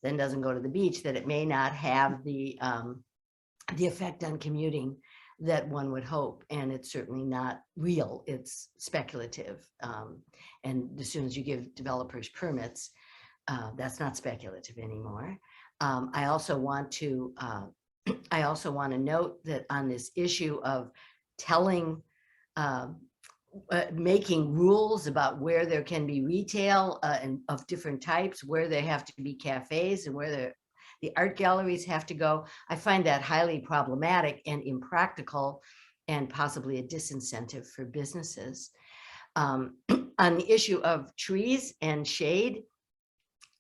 then doesn't go to the beach, that it may not have the effect on commuting that one would hope. And it's certainly not real, it's speculative. And as soon as you give developers permits, That's not speculative anymore. I also want to note that on this issue of telling, making rules about where there can be retail and of different types, where there have to be cafes and where the art galleries have to go. I find that highly problematic and impractical and possibly a disincentive for businesses. On the issue of trees and shade,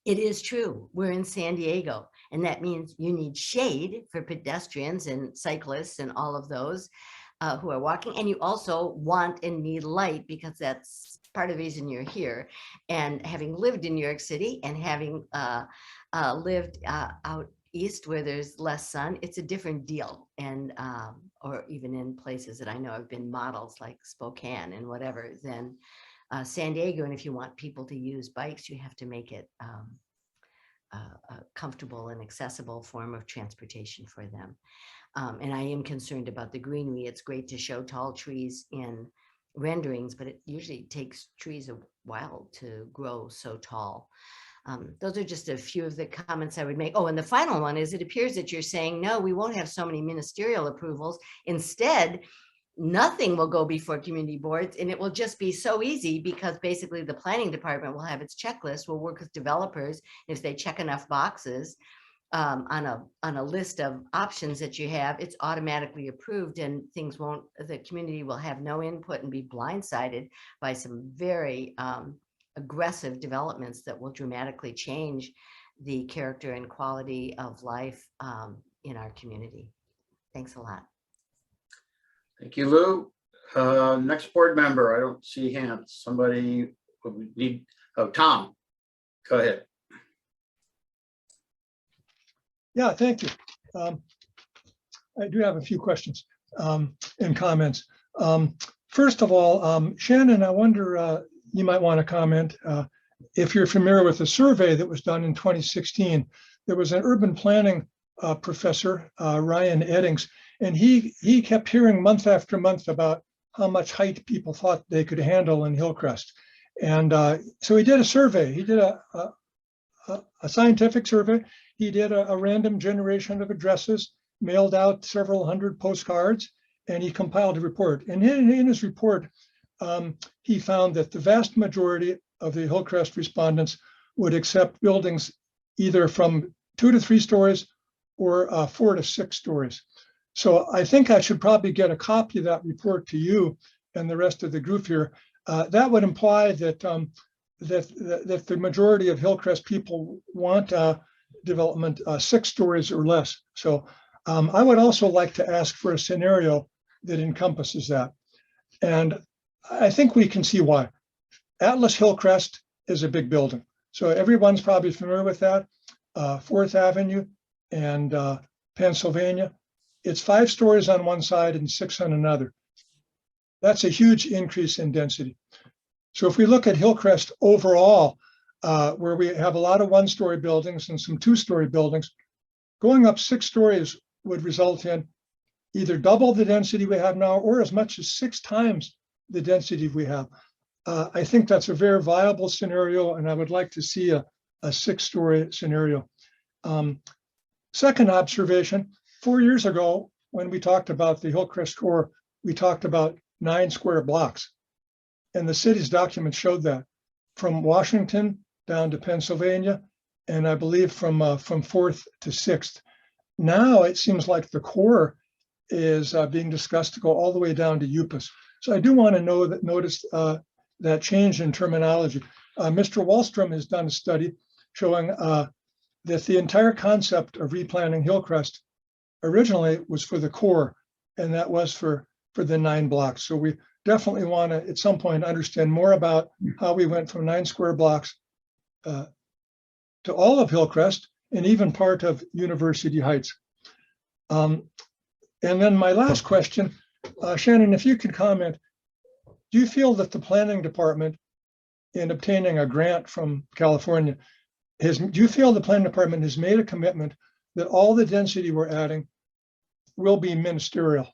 it is true. We're in San Diego, and that means you need shade for pedestrians and cyclists and all of those who are walking. And you also want and need light, because that's part of the reason you're here. And having lived in New York City and having lived out east where there's less sun, it's a different deal. And or even in places that I know have been models like Spokane and whatever, than San Diego. And if you want people to use bikes, you have to make it a comfortable and accessible form of transportation for them. And I am concerned about the greenery. It's great to show tall trees in renderings, but it usually takes trees a while to grow so tall. Those are just a few of the comments I would make. Oh, and the final one is, it appears that you're saying, no, we won't have so many ministerial approvals. Instead, nothing will go before community boards, and it will just be so easy, because basically the planning department will have its checklist, will work with developers. If they check enough boxes on a list of options that you have, it's automatically approved, and things won't, the community will have no input and be blindsided by some very aggressive developments that will dramatically change the character and quality of life in our community. Thanks a lot. Thank you, Lou. Next board member, I don't see hands. Somebody would need, oh, Tom, go ahead. Yeah, thank you. I do have a few questions and comments. First of all, Shannon, I wonder, you might want to comment if you're familiar with a survey that was done in 2016. There was an urban planning professor, Ryan Eddings, and he kept hearing month after month about how much height people thought they could handle in Hillcrest. And so he did a survey. He did a scientific survey. He did a random generation of addresses, mailed out several hundred postcards, and he compiled a report. And in his report, he found that the vast majority of the Hillcrest respondents would accept buildings either from 2 to 3 stories or 4 to 6 stories. So I think I should probably get a copy of that report to you and the rest of the group here. That would imply that that the majority of Hillcrest people want development 6 stories or less. So I would also like to ask for a scenario that encompasses that. And I think we can see why. Atlas Hillcrest is a big building. So everyone's probably familiar with that. 4th Avenue and Pennsylvania. It's 5 stories on one side and 6 on another. That's a huge increase in density. So if we look at Hillcrest overall, where we have a lot of 1-story buildings and some 2-story buildings, going up 6 stories would result in either double the density we have now or as much as 6 times the density we have. I think that's a very viable scenario, and I would like to see a 6-story scenario. Second observation, 4 years ago, when we talked about the Hillcrest core, we talked about 9 square blocks. And the city's document showed that from Washington down to Pennsylvania, and I believe from 4th to 6th. Now it seems like the core is being discussed to go all the way down to Upas. So I do want to notice that change in terminology. Mr. Wallstrom has done a study showing that the entire concept of replanning Hillcrest originally was for the core, and that was for the 9 blocks. So we definitely want to, at some point, understand more about how we went from 9 square blocks to all of Hillcrest and even part of University Heights. And then my last question, Shannon, if you could comment, do you feel that the planning department, in obtaining a grant from California, do you feel the planning department has made a commitment that all the density we're adding will be ministerial?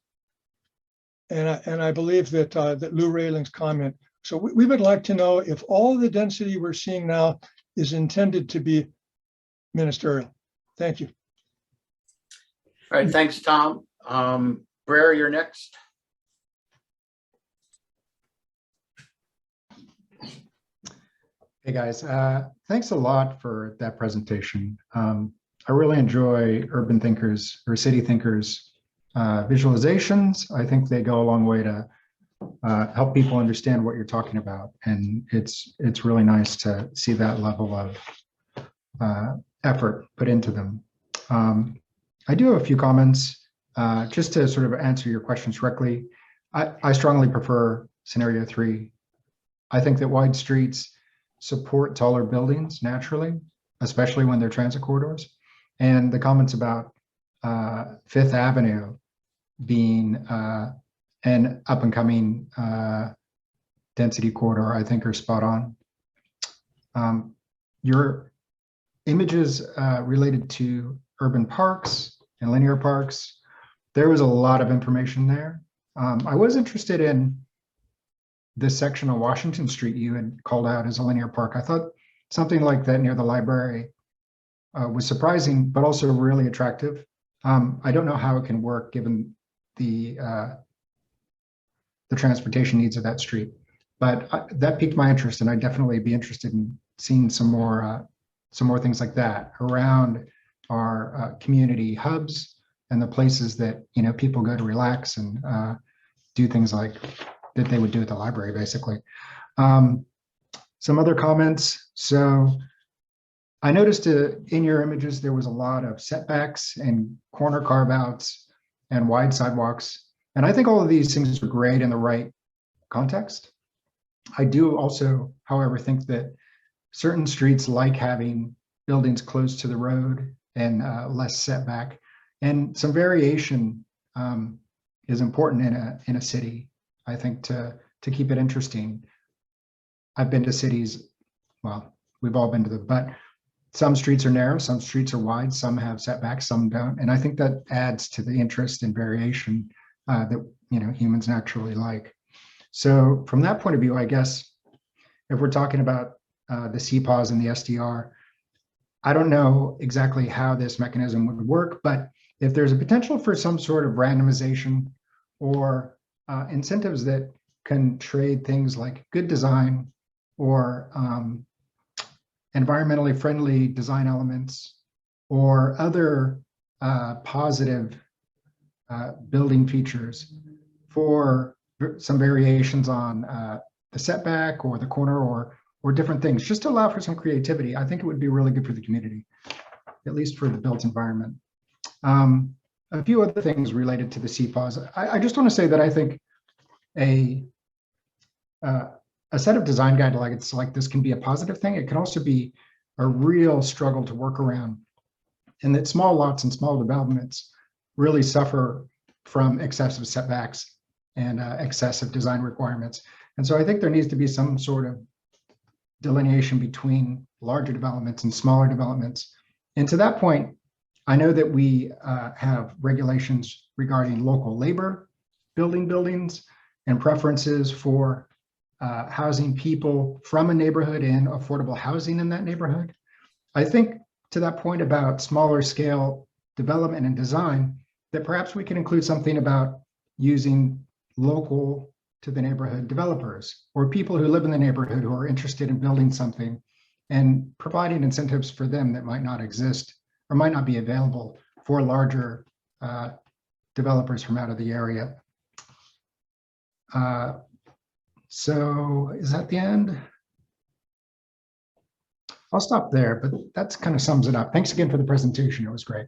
And I believe that that Lou Rayling's comment. So we would like to know if all the density we're seeing now is intended to be ministerial. Thank you. All right, thanks, Tom. Brer, you're next. Hey guys, thanks a lot for that presentation. I really enjoy urban thinkers or city thinkers visualizations. I think they go a long way to help people understand what you're talking about, and it's really nice to see that level of effort put into them. I do have a few comments just to sort of answer your questions directly. I strongly prefer scenario 3. I think that wide streets support taller buildings naturally, especially when they're transit corridors. And the comments about Fifth Avenue being an up and coming density corridor, I think are spot on. Your images related to urban parks and linear parks, there was a lot of information there. I was interested in this section of Washington Street you had called out as a linear park. I thought something like that near the library was surprising, but also really attractive. I don't know how it can work given the transportation needs of that street, but that piqued my interest, and I'd definitely be interested in seeing some more things like that around our community hubs and the places that people go to relax and do things like that they would do at the library, basically. Some other comments. So I noticed in your images, there was a lot of setbacks and corner carve outs and wide sidewalks. And I think all of these things are great in the right context. I do also, however, think that certain streets like having buildings close to the road and less setback, and some variation is important in a city, I think, to keep it interesting. I've been to cities, well, we've all been to them, but some streets are narrow, some streets are wide, some have setbacks, some don't. And I think that adds to the interest and variation that humans naturally like. So from that point of view, I guess, if we're talking about the CPAWs and the SDR, I don't know exactly how this mechanism would work, but if there's a potential for some sort of randomization or incentives that can trade things like good design or environmentally friendly design elements or other positive building features for some variations on the setback or the corner or different things, just to allow for some creativity, I think it would be really good for the community, at least for the built environment. A few other things related to the CPAWs. I just want to say that I think a set of design guidelines like this can be a positive thing. It can also be a real struggle to work around, and that small lots and small developments really suffer from excessive setbacks and excessive design requirements. And so I think there needs to be some sort of delineation between larger developments and smaller developments. And to that point, I know that we have regulations regarding local labor, building buildings, and preferences for housing people from a neighborhood and affordable housing in that neighborhood. I think to that point about smaller scale development and design, that perhaps we can include something about using local to the neighborhood developers or people who live in the neighborhood who are interested in building something and providing incentives for them that might not exist or might not be available for larger developers from out of the area. So is that the end? I'll stop there, but that kind of sums it up. Thanks again for the presentation. It was great.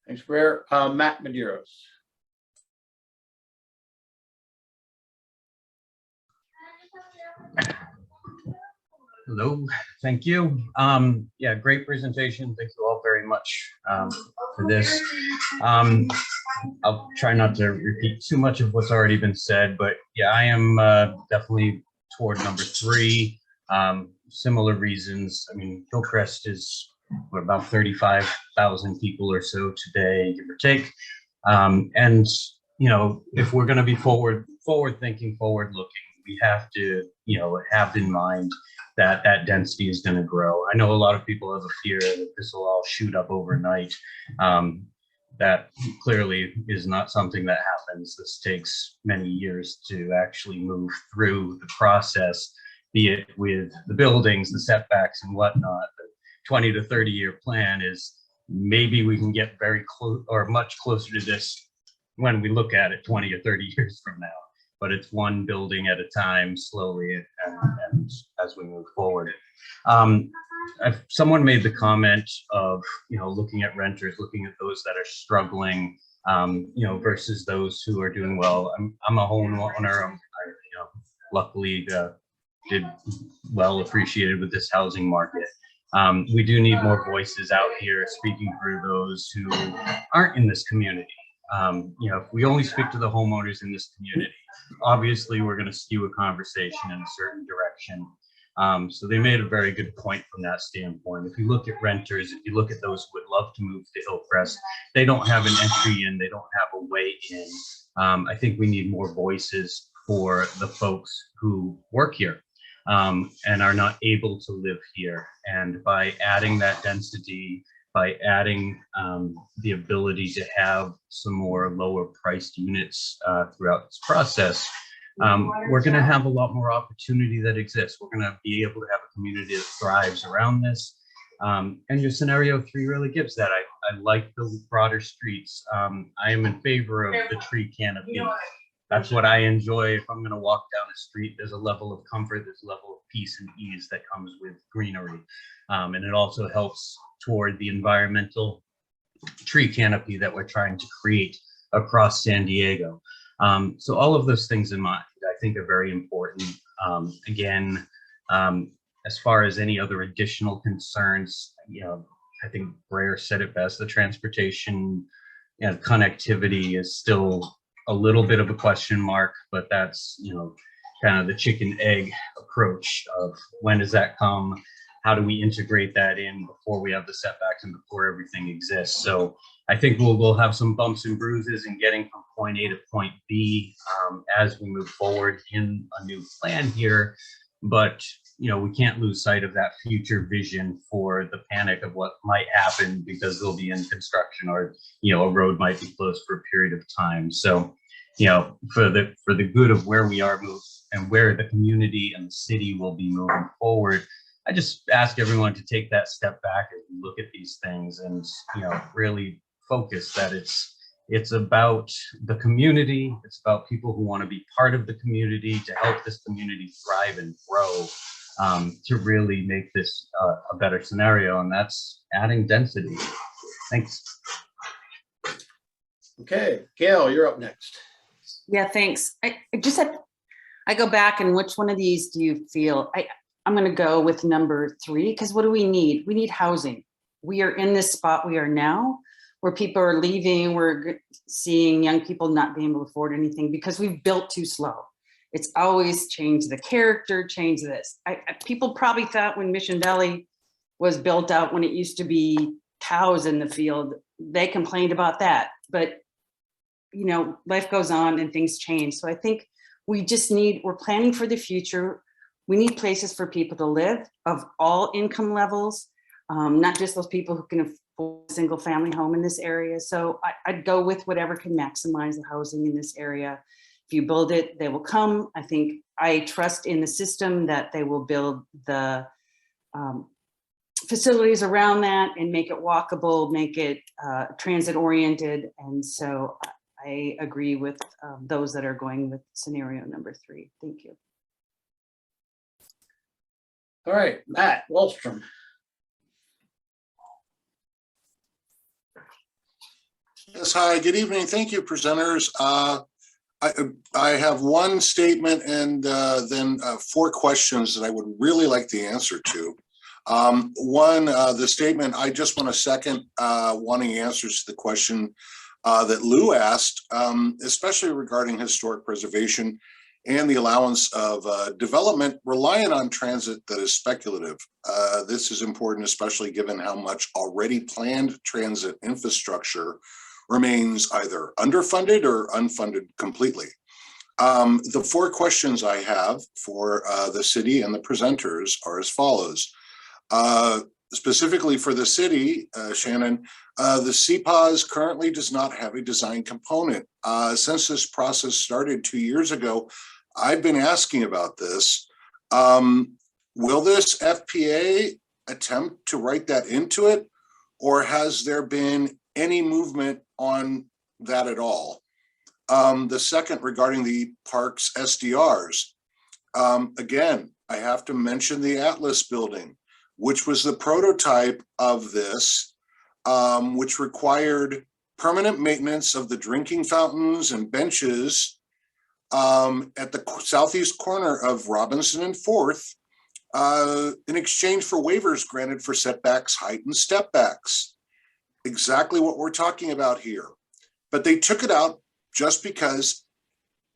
Thanks, Brer. Matt Medeiros. Hello, thank you. Yeah, great presentation. Thank you all very much for this. I'll try not to repeat too much of what's already been said, but yeah, I am definitely toward number 3. Similar reasons. I mean, Hillcrest is about 35,000 people or so today, give or take. And if we're going to be forward thinking, forward looking, we have to, have in mind that that density is going to grow. I know a lot of people have a fear that this will all shoot up overnight. That clearly is not something that happens. This takes many years to actually move through the process, be it with the buildings, the setbacks and whatnot. The 20 to 30 year plan is maybe we can get very close or much closer to this when we look at it 20 or 30 years from now. But it's one building at a time, slowly, and as we move forward. Someone made the comment of, looking at renters, looking at those that are struggling, versus those who are doing well. I'm a homeowner. Luckily did well appreciated with this housing market. We do need more voices out here speaking for those who aren't in this community. If we only speak to the homeowners in this community, obviously we're going to skew a conversation in a certain direction. So they made a very good point from that standpoint. If you look at renters, if you look at those who would love to move to Hillcrest, they don't have an entry in, they don't have a way in. I think we need more voices for the folks who work here and are not able to live here. And by adding that density, by adding the ability to have some more lower priced units throughout this process, we're going to have a lot more opportunity that exists. We're going to be able to have a community that thrives around this. And your scenario 3 really gives that. I like the broader streets. I am in favor of the tree canopy. That's what I enjoy. If I'm going to walk down a street, there's a level of comfort, there's a level of peace and ease that comes with greenery. And it also helps toward the environmental tree canopy that we're trying to create across San Diego. So all of those things in mind, I think are very important. Again, as far as any other additional concerns, I think Brer said it best, the transportation and connectivity is still a little bit of a question mark, but that's, kind of the chicken egg approach of when does that come? How do we integrate that in before we have the setbacks and before everything exists? So I think we'll have some bumps and bruises in getting from point A to point B as we move forward in a new plan here. But, we can't lose sight of that future vision for the panic of what might happen because they'll be in construction or, a road might be closed for a period of time. So, for the good of where we are moving and where the community and the city will be moving forward, I just ask everyone to take that step back as we look at these things and, really focus that it's about the community. It's about people who want to be part of the community, to help this community thrive and grow, to really make this a better scenario. And that's adding density. Thanks. Okay, Gail, you're up next. Yeah, thanks. I go back and which one of these do you feel? I'm going to go with number 3, because what do we need? We need housing. We are in this spot we are now where people are leaving. We're seeing young people not being able to afford anything because we've built too slow. It's always change the character, change this. People probably thought when Mission Valley was built out, when it used to be cows in the field, they complained about that. But, life goes on and things change. So I think we're planning for the future. We need places for people to live of all income levels, not just those people who can afford a single family home in this area. So I'd go with whatever can maximize the housing in this area. If you build it, they will come. I trust in the system that they will build the facilities around that and make it walkable, make it transit oriented. And so I agree with those that are going with scenario number 3. Thank you. All right, Matt Wallstrom. Yes, hi, good evening. Thank you, presenters. I have one statement and then 4 questions that I would really like the answer to. One, the statement, I just want to second wanting answers to the question that Lou asked, especially regarding historic preservation and the allowance of development reliant on transit that is speculative. This is important, especially given how much already planned transit infrastructure remains either underfunded or unfunded completely. The 4 questions I have for the city and the presenters are as follows. Specifically for the city, Shannon, the CPAS currently does not have a design component. Since this process started 2 years ago, I've been asking about this. Will this FPA attempt to write that into it, or has there been any movement on that at all? The second, regarding the parks SDRs, again, I have to mention the Atlas building, which was the prototype of this, which required permanent maintenance of the drinking fountains and benches at the southeast corner of Robinson and 4th, in exchange for waivers granted for setbacks, height, and stepbacks. Exactly what we're talking about here. But they took it out just because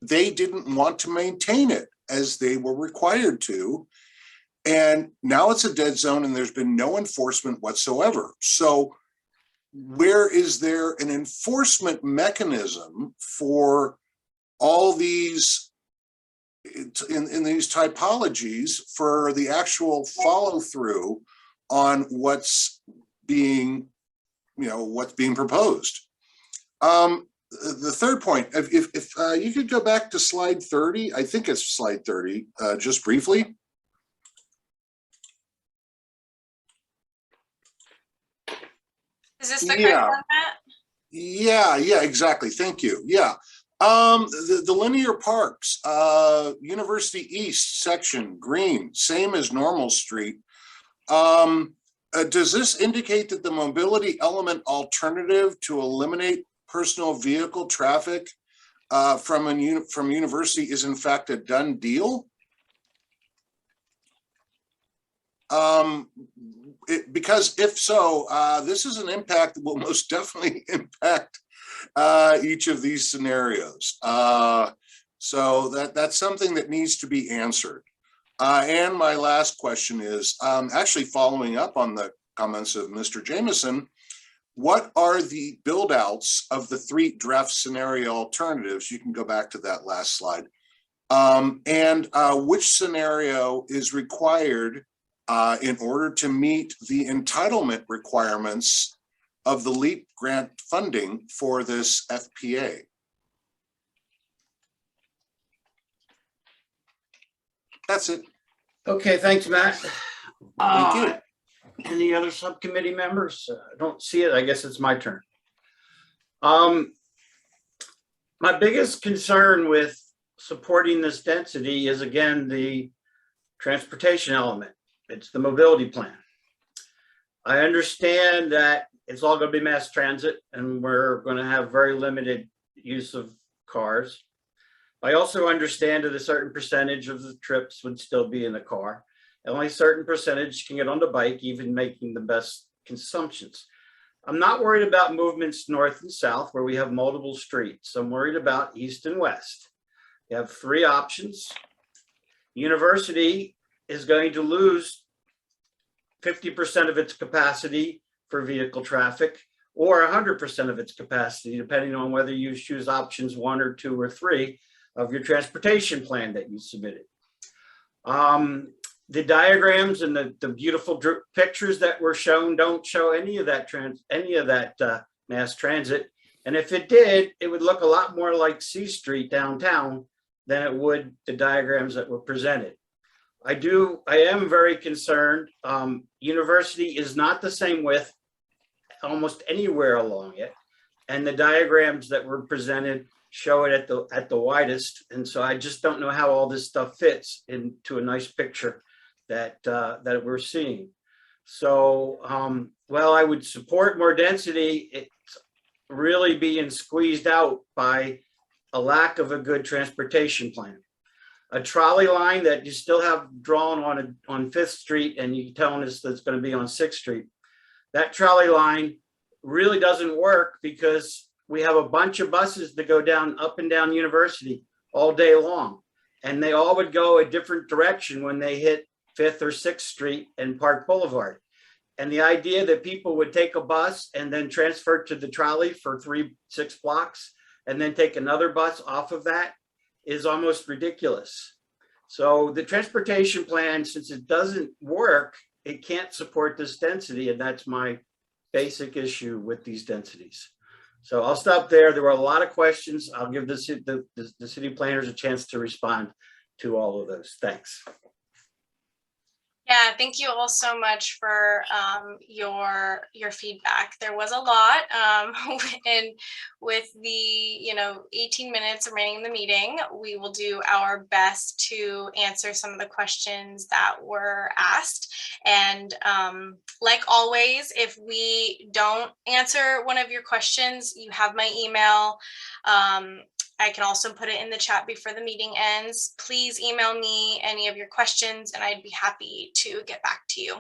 they didn't want to maintain it as they were required to. And now it's a dead zone and there's been no enforcement whatsoever. So where is there an enforcement mechanism for all these in these typologies for the actual follow through on what's being, what's being proposed? The third point, if you could go back to slide 30, I think it's slide 30, just briefly. Is this the correct one, Matt? Yeah, exactly. Thank you. Yeah. The linear parks, University East section, green, same as Normal Street. Does this indicate that the mobility element alternative to eliminate personal vehicle traffic from University is in fact a done deal? Because if so, this is an impact that will most definitely impact each of these scenarios. So that's something that needs to be answered. And my last question is actually following up on the comments of Mr. Jameson. What are the build outs of the 3 draft scenario alternatives? You can go back to that last slide. And which scenario is required in order to meet the entitlement requirements of the LEAP grant funding for this FPA? That's it. Okay, thanks, Matt. Thank you. Any other subcommittee members? I don't see it. I guess it's my turn. My biggest concern with supporting this density is, again, the transportation element. It's the mobility plan. I understand that it's all going to be mass transit and we're going to have very limited use of cars. I also understand that a certain percentage of the trips would still be in the car. Only a certain percentage can get on the bike, even making the best consumptions. I'm not worried about movements north and south where we have multiple streets. I'm worried about east and west. You have 3 options. University is going to lose 50% of its capacity for vehicle traffic, or 100% of its capacity, depending on whether you choose options 1 or 2 or 3 of your transportation plan that you submitted. The diagrams and the beautiful pictures that were shown don't show any of that mass transit. And if it did, it would look a lot more like C Street downtown than it would the diagrams that were presented. I am very concerned. University is not the same width almost anywhere along it. And the diagrams that were presented show it at the widest. And so I just don't know how all this stuff fits into a nice picture that we're seeing. So, well, I would support more density. It's really being squeezed out by a lack of a good transportation plan. A trolley line that you still have drawn on 5th Street and you're telling us that's going to be on 6th Street. That trolley line really doesn't work because we have a bunch of buses that go up and down University all day long. And they all would go a different direction when they hit 5th or 6th Street and Park Boulevard. And the idea that people would take a bus and then transfer to the trolley for 3-6 blocks and then take another bus off of that is almost ridiculous. So the transportation plan, since it doesn't work, it can't support this density, and that's my basic issue with these densities. So I'll stop there. There were a lot of questions. I'll give the city planners a chance to respond to all of those. Thanks. Yeah, thank you all so much for your feedback. There was a lot, and with the 18 minutes remaining in the meeting, we will do our best to answer some of the questions that were asked. And like always, if we don't answer one of your questions, you have my email. I can also put it in the chat before the meeting ends. Please email me any of your questions and I'd be happy to get back to you.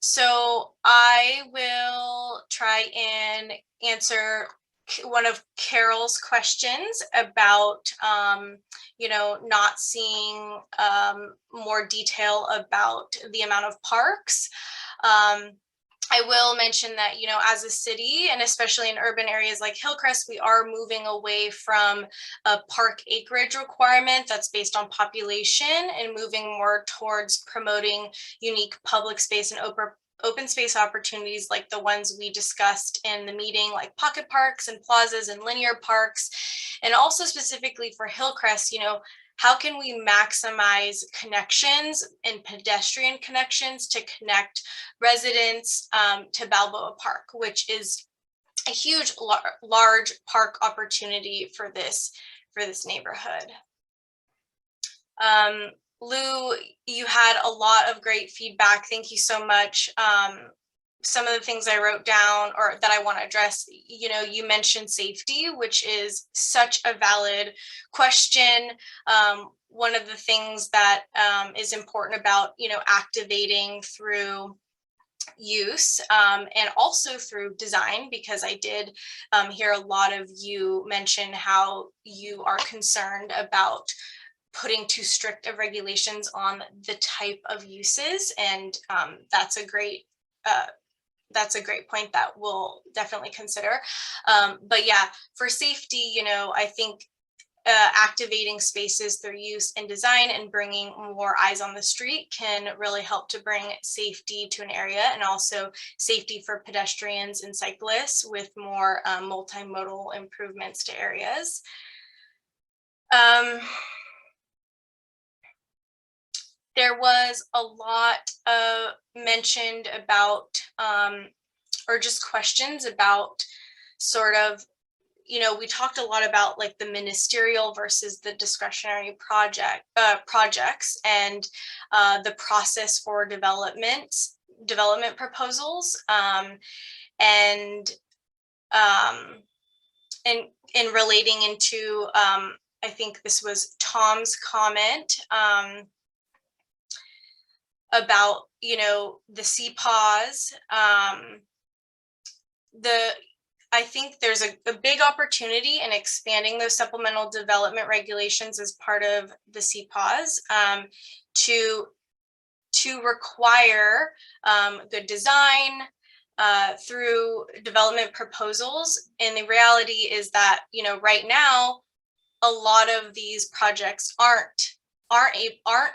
So I will try and answer one of Carol's questions about, not seeing more detail about the amount of parks. I will mention that, as a city, and especially in urban areas like Hillcrest, we are moving away from a park acreage requirement that's based on population and moving more towards promoting unique public space and open space opportunities like the ones we discussed in the meeting, like pocket parks and plazas and linear parks. And also specifically for Hillcrest, how can we maximize connections and pedestrian connections to connect residents to Balboa Park, which is a huge, large park opportunity for this neighborhood. Lou, you had a lot of great feedback. Thank you so much. Some of the things I wrote down or that I want to address, you mentioned safety, which is such a valid question. One of the things that is important about, activating through use and also through design, because I did hear a lot of you mention how you are concerned about putting too strict of regulations on the type of uses. And that's a great point that we'll definitely consider. But yeah, for safety, I think activating spaces through use and design and bringing more eyes on the street can really help to bring safety to an area, and also safety for pedestrians and cyclists with more multimodal improvements to areas. There was a lot mentioned about, or just questions about sort of, we talked a lot about like the ministerial versus the discretionary projects and the process for development proposals, and relating into, I think this was Tom's comment, about, the CPAWs. I think there's a big opportunity in expanding those supplemental development regulations as part of the CPAWs to require good design through development proposals. And the reality is that, right now, a lot of these projects aren't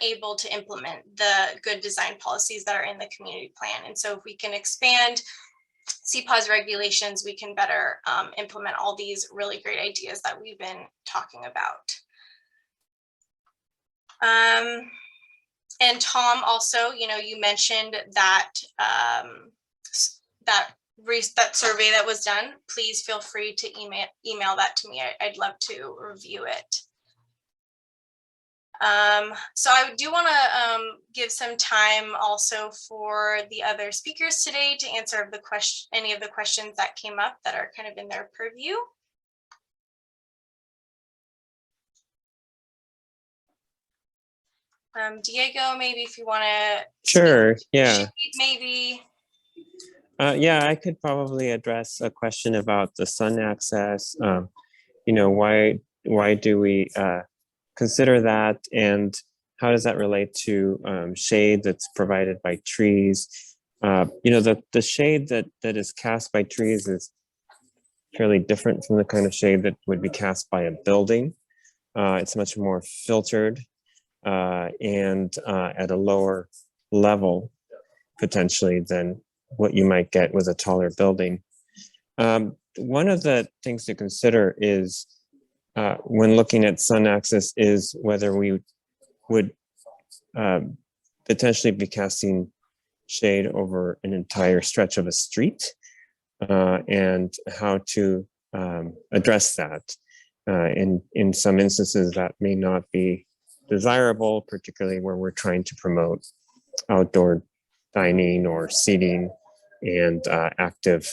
able to implement the good design policies that are in the community plan. And so if we can expand CPAWS regulations, we can better implement all these really great ideas that we've been talking about. And Tom, also, you mentioned that that survey that was done. Please feel free to email that to me. I'd love to review it. So I do want to give some time also for the other speakers today to answer any of the questions that came up that are kind of in their purview. Diego, maybe if you want to. Sure, yeah. Maybe. Yeah, I could probably address a question about the sun access. Why do we consider that, and how does that relate to shade that's provided by trees? The shade that is cast by trees is fairly different from the kind of shade that would be cast by a building. It's much more filtered and at a lower level potentially than what you might get with a taller building. One of the things to consider is when looking at sun axis is whether we would potentially be casting shade over an entire stretch of a street and how to address that. In some instances that may not be desirable, particularly where we're trying to promote outdoor dining or seating and active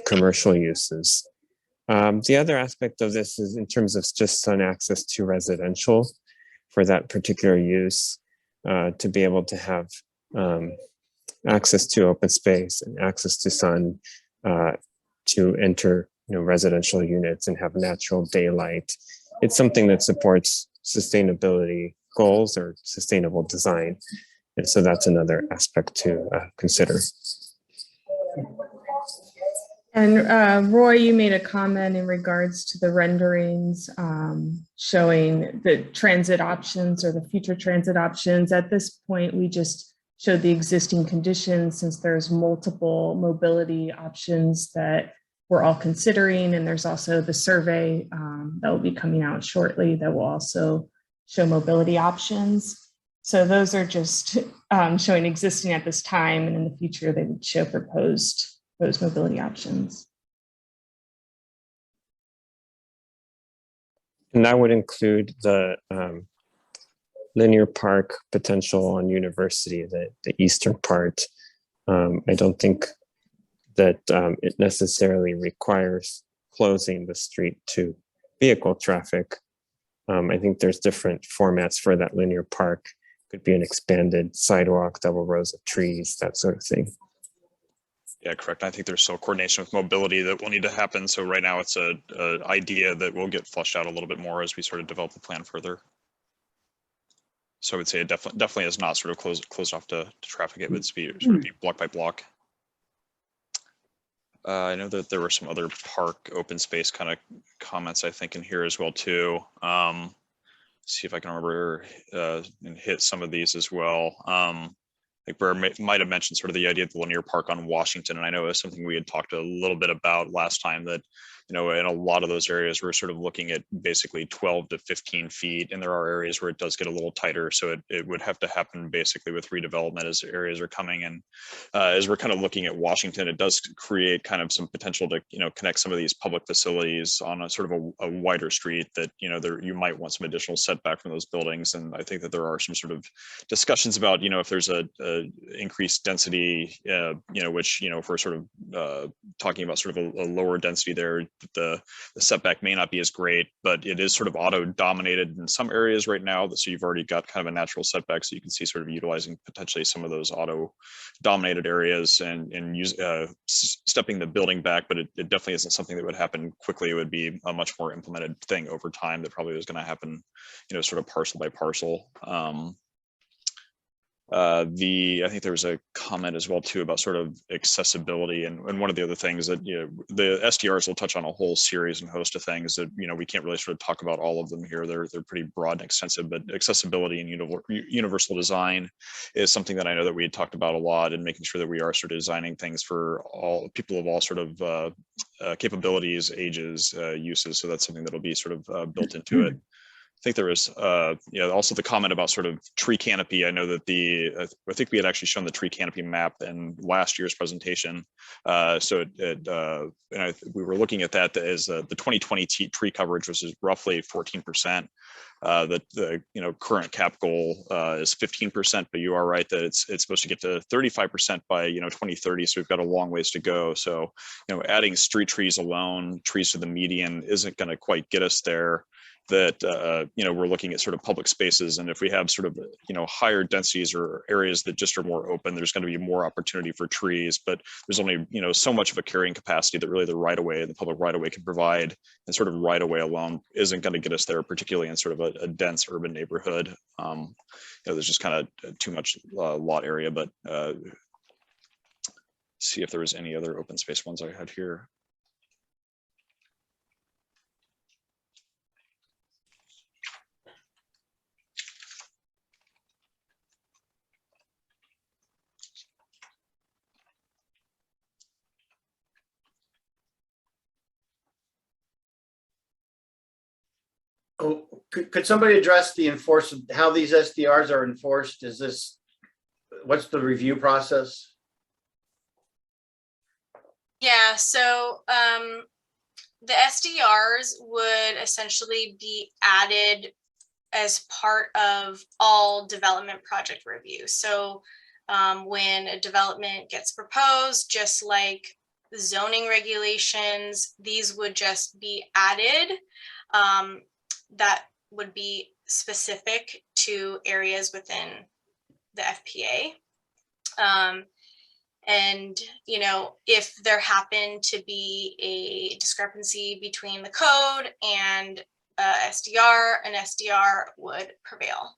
commercial uses. The other aspect of this is in terms of just sun access to residential for that particular use, to be able to have access to open space and access to sun to enter residential units and have natural daylight. It's something that supports sustainability goals or sustainable design. And so that's another aspect to consider. And Roy, you made a comment in regards to the renderings showing the transit options or the future transit options. At this point, we just showed the existing conditions since there's multiple mobility options that we're all considering. And there's also the survey that will be coming out shortly that will also show mobility options. So those are just showing existing at this time, and in the future, they would show proposed mobility options. And that would include the linear park potential on University, the eastern part. I don't think that it necessarily requires closing the street to vehicle traffic. I think there's different formats for that linear park. Could be an expanded sidewalk, double rows of trees, that sort of thing. Yeah, correct. I think there's still coordination with mobility that will need to happen. So right now it's a idea that will get fleshed out a little bit more as we sort of develop the plan further. So I would say it definitely is not sort of closed off to traffic. It would be sort of be block by block. I know that there were some other park open space kind of comments I think in here as well too. See if I can remember and hit some of these as well. Like Burr might have mentioned sort of the idea of the linear park on Washington, and I know it's something we had talked a little bit about last time, that in a lot of those areas we're sort of looking at basically 12 to 15 feet, and there are areas where it does get a little tighter, so it would have to happen basically with redevelopment as areas are coming. And as we're kind of looking at Washington, it does create kind of some potential to connect some of these public facilities on a sort of a wider street that you might want some additional setback from those buildings. And I think that there are some sort of discussions about if there's a increased density, which if we're sort of talking about sort of a lower density there, the setback may not be as great, but it is sort of auto dominated in some areas right now. So you've already got kind of a natural setback, so you can see sort of utilizing potentially some of those auto dominated areas and stepping the building back. But it definitely isn't something that would happen quickly. It would be a much more implemented thing over time that probably was going to happen, sort of parcel by parcel. I think there was a comment as well too about sort of accessibility, and one of the other things that the SDRs will touch on a whole series and host of things that we can't really sort of talk about all of them here. They're pretty broad and extensive, but accessibility and universal design is something that I know that we had talked about a lot, and making sure that we are sort of designing things for all people of all sort of capabilities, ages, uses. So that's something that'll be sort of built into it. I think there was also the comment about sort of tree canopy. I know that I think we had actually shown the tree canopy map in last year's presentation. So we were looking at that as the 2020 tree coverage, which is roughly 14%. The current cap goal is 15%, but you are right that it's supposed to get to 35% by 2030. So we've got a long ways to go. So adding street trees alone, trees to the median, isn't going to quite get us there. That we're looking at sort of public spaces, and if we have sort of higher densities or areas that just are more open, there's going to be more opportunity for trees. But there's only so much of a carrying capacity that really the right of way, the public right of way, can provide, and sort of right of way alone isn't going to get us there, particularly in sort of a dense urban neighborhood. There's just kind of too much lot area. But see if there was any other open space ones I had here. Oh, could somebody address the enforcement, how these SDRs are enforced? Is this, what's the review process? Yeah, so the SDRs would essentially be added as part of all development project review. So when a development gets proposed, just like zoning regulations, these would just be added. That would be specific to areas within the FPA. And, you know, if there happened to be a discrepancy between the code and SDR, an SDR would prevail.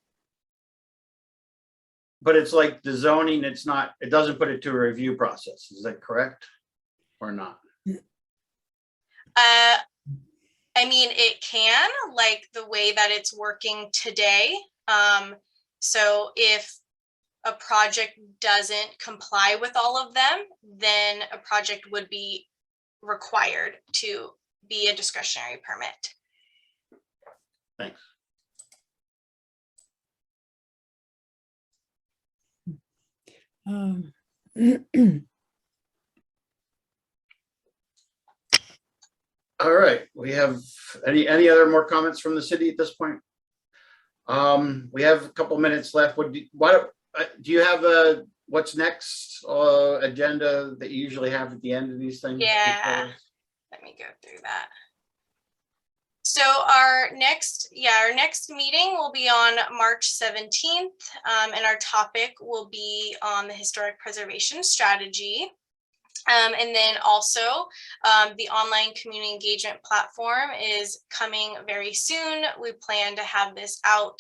But it's like the zoning, it's not, it doesn't put it to a review process. Is that correct or not? I mean, it can, like the way that it's working today. So if a project doesn't comply with all of them, then a project would be required to be a discretionary permit. Thanks. All right, we have any other more comments from the city at this point? We have a couple minutes left. Do you have a what's next agenda that you usually have at the end of these things? Yeah, let me go through that. So our next meeting will be on March 17th, and our topic will be on the historic preservation strategy. And then also the online community engagement platform is coming very soon. We plan to have this out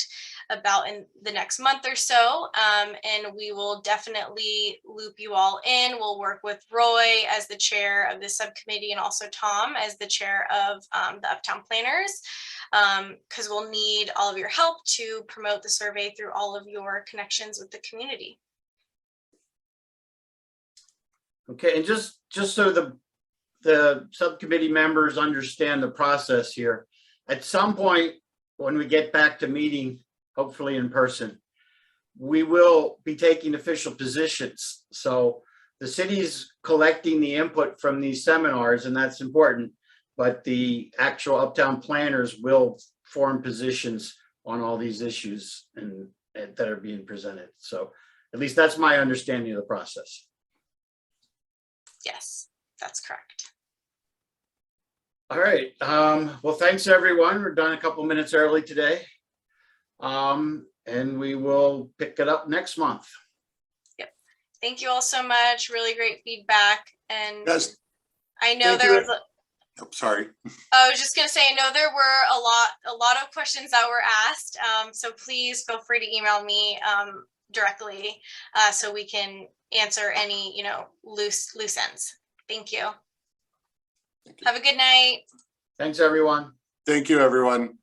about in the next month or so, and we will definitely loop you all in. We'll work with Roy as the chair of the subcommittee and also Tom as the chair of the Uptown Planners, because we'll need all of your help to promote the survey through all of your connections with the community. Okay, and just so the subcommittee members understand the process here, at some point when we get back to meeting, hopefully in person, we will be taking official positions. So the city's collecting the input from these seminars, and that's important, but the actual Uptown planners will form positions on all these issues and that are being presented. So at least that's my understanding of the process. Yes, that's correct. All right. Well, thanks, everyone. We're done a couple minutes early today. And we will pick it up next month. Yep. Thank you all so much. Really great feedback. And Yes. I know Thank there you. was Sorry. I was just going to say, I know there were a lot of questions that were asked. So please feel free to email me directly so we can answer any, loose ends. Thank you. Have a good night. Thanks, everyone. Thank you, everyone.